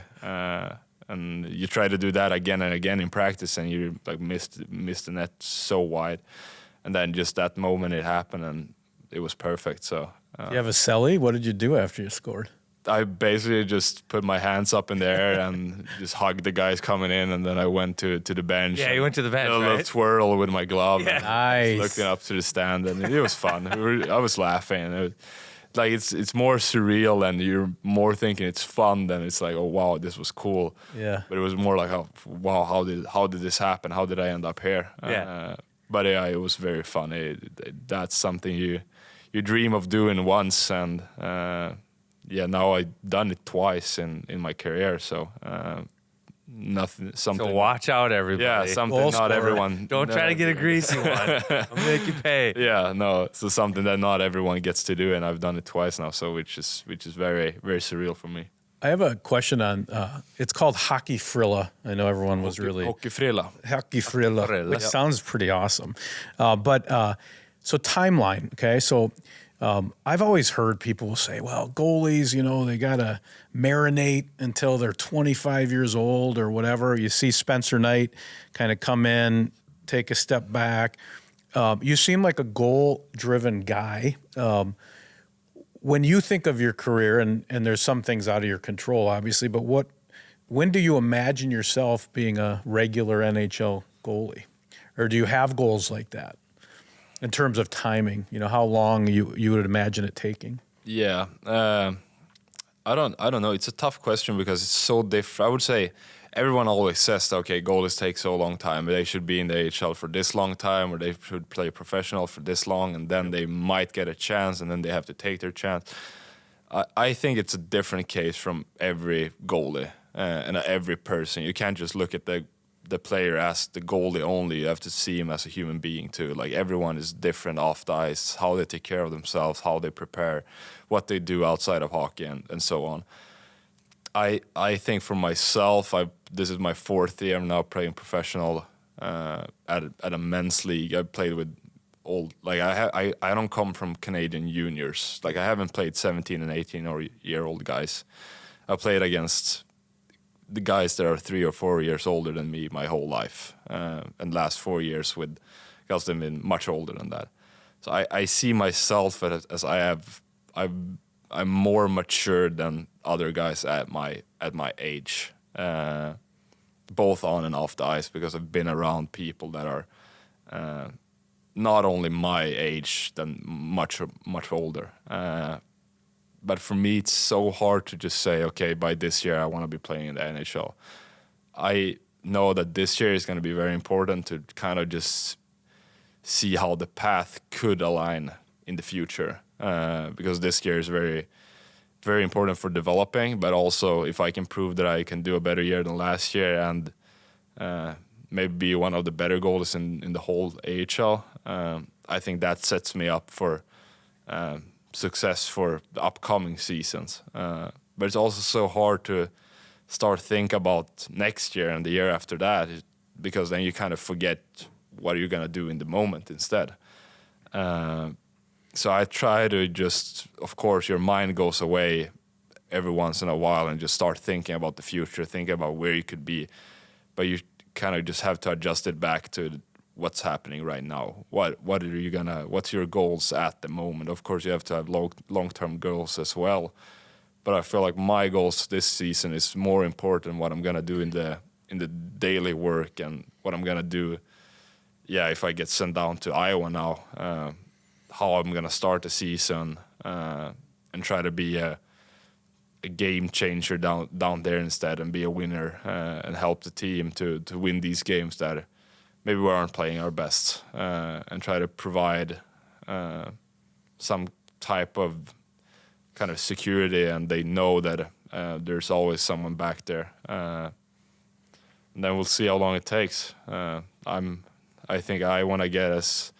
And you try to do that again and again in practice, and you like missed the net so wide, and then just that moment it happened, and it was perfect. So you have a celly? What did you do after you scored? I basically just put my hands up in the air and just hugged the guys coming in, and then I went to the bench. Yeah, you went to the bench, a little right? twirl with my glove. Yeah. And Nice. looking up to the stand, and it was fun. I was laughing. Like it's more surreal, and you're more thinking it's fun than it's like, oh wow, this was cool. Yeah. But it was more like, oh wow, how did this happen? How did I end up here? But yeah, it was very fun. That's something you dream of doing once, and now I've done it twice in my career. So something. So watch out, everybody. Yeah, something Goal not scorer. everyone. Don't try to get a greasy one. I'll make you pay. Yeah, no. So something that not everyone gets to do, and I've done it twice now. So which is very, very surreal for me. I have a question on, it's called Hockey Frilla. I know everyone was really... Hockeyfrilla. Hockey Frilla, which sounds pretty awesome. So timeline, okay? So I've always heard people say, well, goalies, they got to marinate until they're 25 years old or whatever. You see Spencer Knight kind of come in, take a step back. You seem like a goal-driven guy. When you think of your career, and there's some things out of your control, obviously, but when do you imagine yourself being a regular NHL goalie? Or do you have goals like that in terms of timing? How long you would imagine it taking? Yeah, I don't know. It's a tough question because it's so different. I would say everyone always says, okay, goalies take so long time. They should be in the AHL for this long time, or they should play professional for this long, and then they might get a chance, and then they have to take their chance. I think it's a different case from every goalie and every person. You can't just look at the player as the goalie only. You have to see him as a human being too. Like everyone is different off the ice, how they take care of themselves, how they prepare, what they do outside of hockey, and so on. I think for myself, this is my 4th year. I'm now playing professional at a men's league. I played with old, like I don't come from Canadian juniors. Like I haven't played 17 and 18-year-old guys. I played against the guys that are 3 or 4 years older than me my whole life, and last 4 years with guys that have been much older than that. So I see myself as I'm more mature than other guys at my age, both on and off the ice, because I've been around people that are not only my age, then much older. But for me, it's so hard to just say, okay, by this year I want to be playing in the NHL. I know that this year is going to be very important to kind of just see how the path could align in the future. because this year is very, very important for developing. But also, if I can prove that I can do a better year than last year and maybe be one of the better goalies in the whole AHL, I think that sets me up for success for the upcoming seasons. But it's also so hard to start think about next year and the year after that, because then you kind of forget what you're going to do in the moment instead. So I try to just, of course, your mind goes away every once in a while and just start thinking about the future, thinking about where you could be. But you kind of just have to adjust it back to what's happening right now. What's your goals at the moment? Of course, you have to have long-term goals as well. But I feel like my goals this season is more important what I'm gonna do in the daily work and what I'm gonna do. Yeah, if I get sent down to Iowa now, how I'm gonna start the season and try to be a game changer down there instead and be a winner and help the team to win these games that maybe we aren't playing our best and try to provide some type of kind of security, and they know that there's always someone back there. And then we'll see how long it takes. I think I want to get us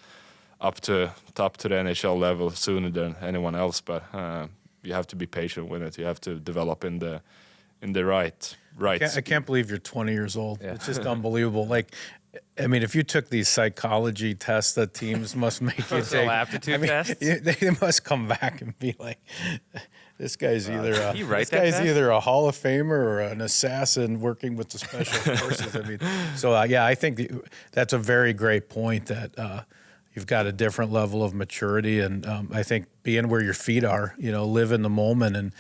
up to the NHL level sooner than anyone else, but you have to be patient with it. You have to develop in the right. I can't believe you're 20 years old. Yeah. It's just unbelievable. Like, I mean, if you took these psychology tests that teams must make you take, aptitude tests, they must come back and be like, this guy's either either a Hall of Famer or an assassin working with the special forces. I mean, so I think that's a very great point that you've got a different level of maturity, and I think being where your feet are, live in the moment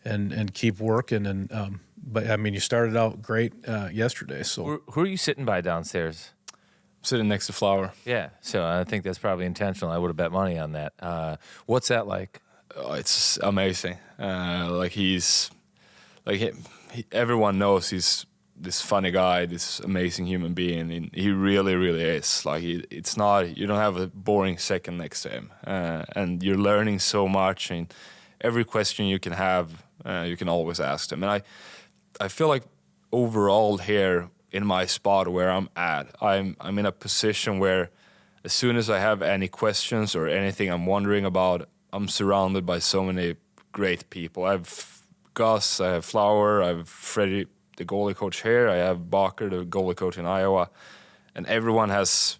and keep working. And but I mean, you started out great yesterday. So who are you sitting by downstairs? Sitting next to Flower. Yeah, so I think that's probably intentional. I would have bet money on that. What's that like? Oh, it's amazing. Everyone knows he's this funny guy, this amazing human being. And he really, really is. Like, it's not, you don't have a boring second next to him. And you're learning so much. And every question you can have, you can always ask him. And I feel like overall here in my spot where I'm at, I'm in a position where as soon as I have any questions or anything I'm wondering about, I'm surrounded by so many great people. I have Gus, I have Flower, I have Freddie, the goalie coach here, I have Bacher, the goalie coach in Iowa, and everyone has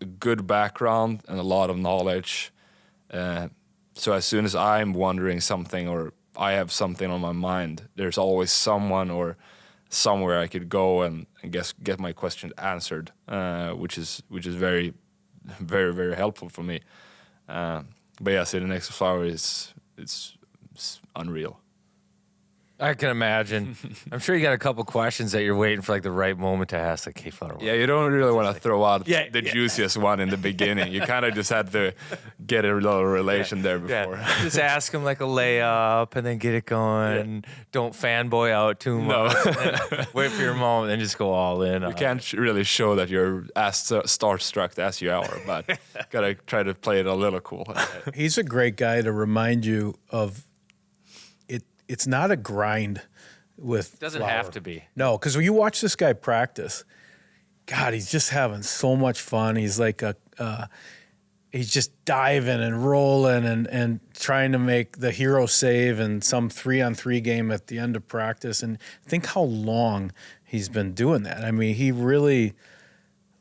a good background and a lot of knowledge. So as soon as I'm wondering something or I have something on my mind, there's always someone or somewhere I could go and get my question answered, which is very, very, very helpful for me. But yeah, sitting next to Flower it's unreal. I can imagine. I'm sure you got a couple questions that you're waiting for, like the right moment to ask. Like, hey, Flower. Yeah, you don't really want to throw out the juiciest one in the beginning. You kind of just had to get a little relation there before. Yeah. Just ask him like a layup and then get it going. Yeah. Don't fanboy out too much. No. Wait for your moment and just go all in. You can't really show that you're as starstruck as you are, but gotta try to play it a little cool. He's a great guy to remind you of. It's not a grind with It doesn't Flower. have to be. No, because when you watch this guy practice, God, he's just having so much fun. He's like he's just diving and rolling and trying to make the hero save in some 3-on-3 game at the end of practice. And think how long he's been doing that. I mean, he really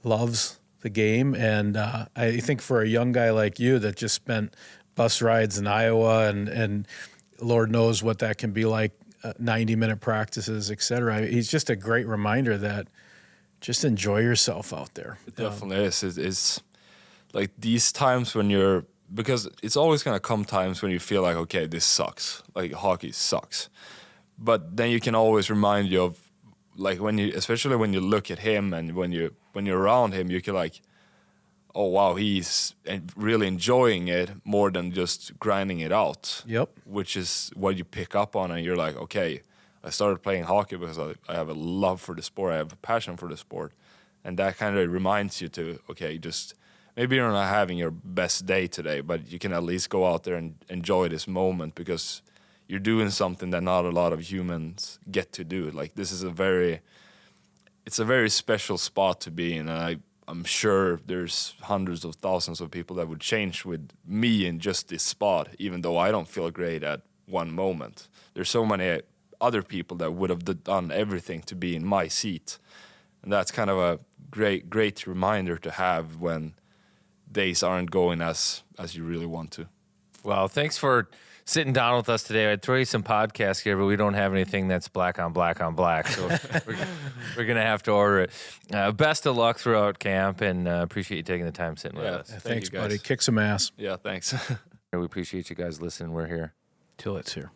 loves the game. And I think for a young guy like you that just spent bus rides in Iowa and Lord knows what that can be like, 90-minute practices, et cetera. He's just a great reminder that just enjoy yourself out there. It definitely is. It's like these times when because it's always going to come times when you feel like, okay, this sucks. Like hockey sucks. But then you can always remind you of, like especially when you look at him and when you're around him, you can like, oh, wow, he's really enjoying it more than just grinding it out. Yep. Which is what you pick up on, and you're like, okay, I started playing hockey because I have a love for the sport. I have a passion for the sport. And that kind of reminds you to, okay, just maybe you're not having your best day today, but you can at least go out there and enjoy this moment because you're doing something that not a lot of humans get to do. Like this is it's a very special spot to be in, and I'm sure there's hundreds of thousands of people that would change with me in just this spot, even though I don't feel great at one moment. There's so many other people that would have done everything to be in my seat. And that's kind of a great reminder to have when days aren't going as you really want to. Well, thanks for sitting down with us today. I'd throw you some podcasts here, but we don't have anything that's black on black on black, so we're going to have to order it. Best of luck throughout camp, and appreciate you taking the time sitting with us. Thanks, you guys. buddy. Kick some ass. Yeah, thanks. We appreciate you guys listening. We're here. Till it's here.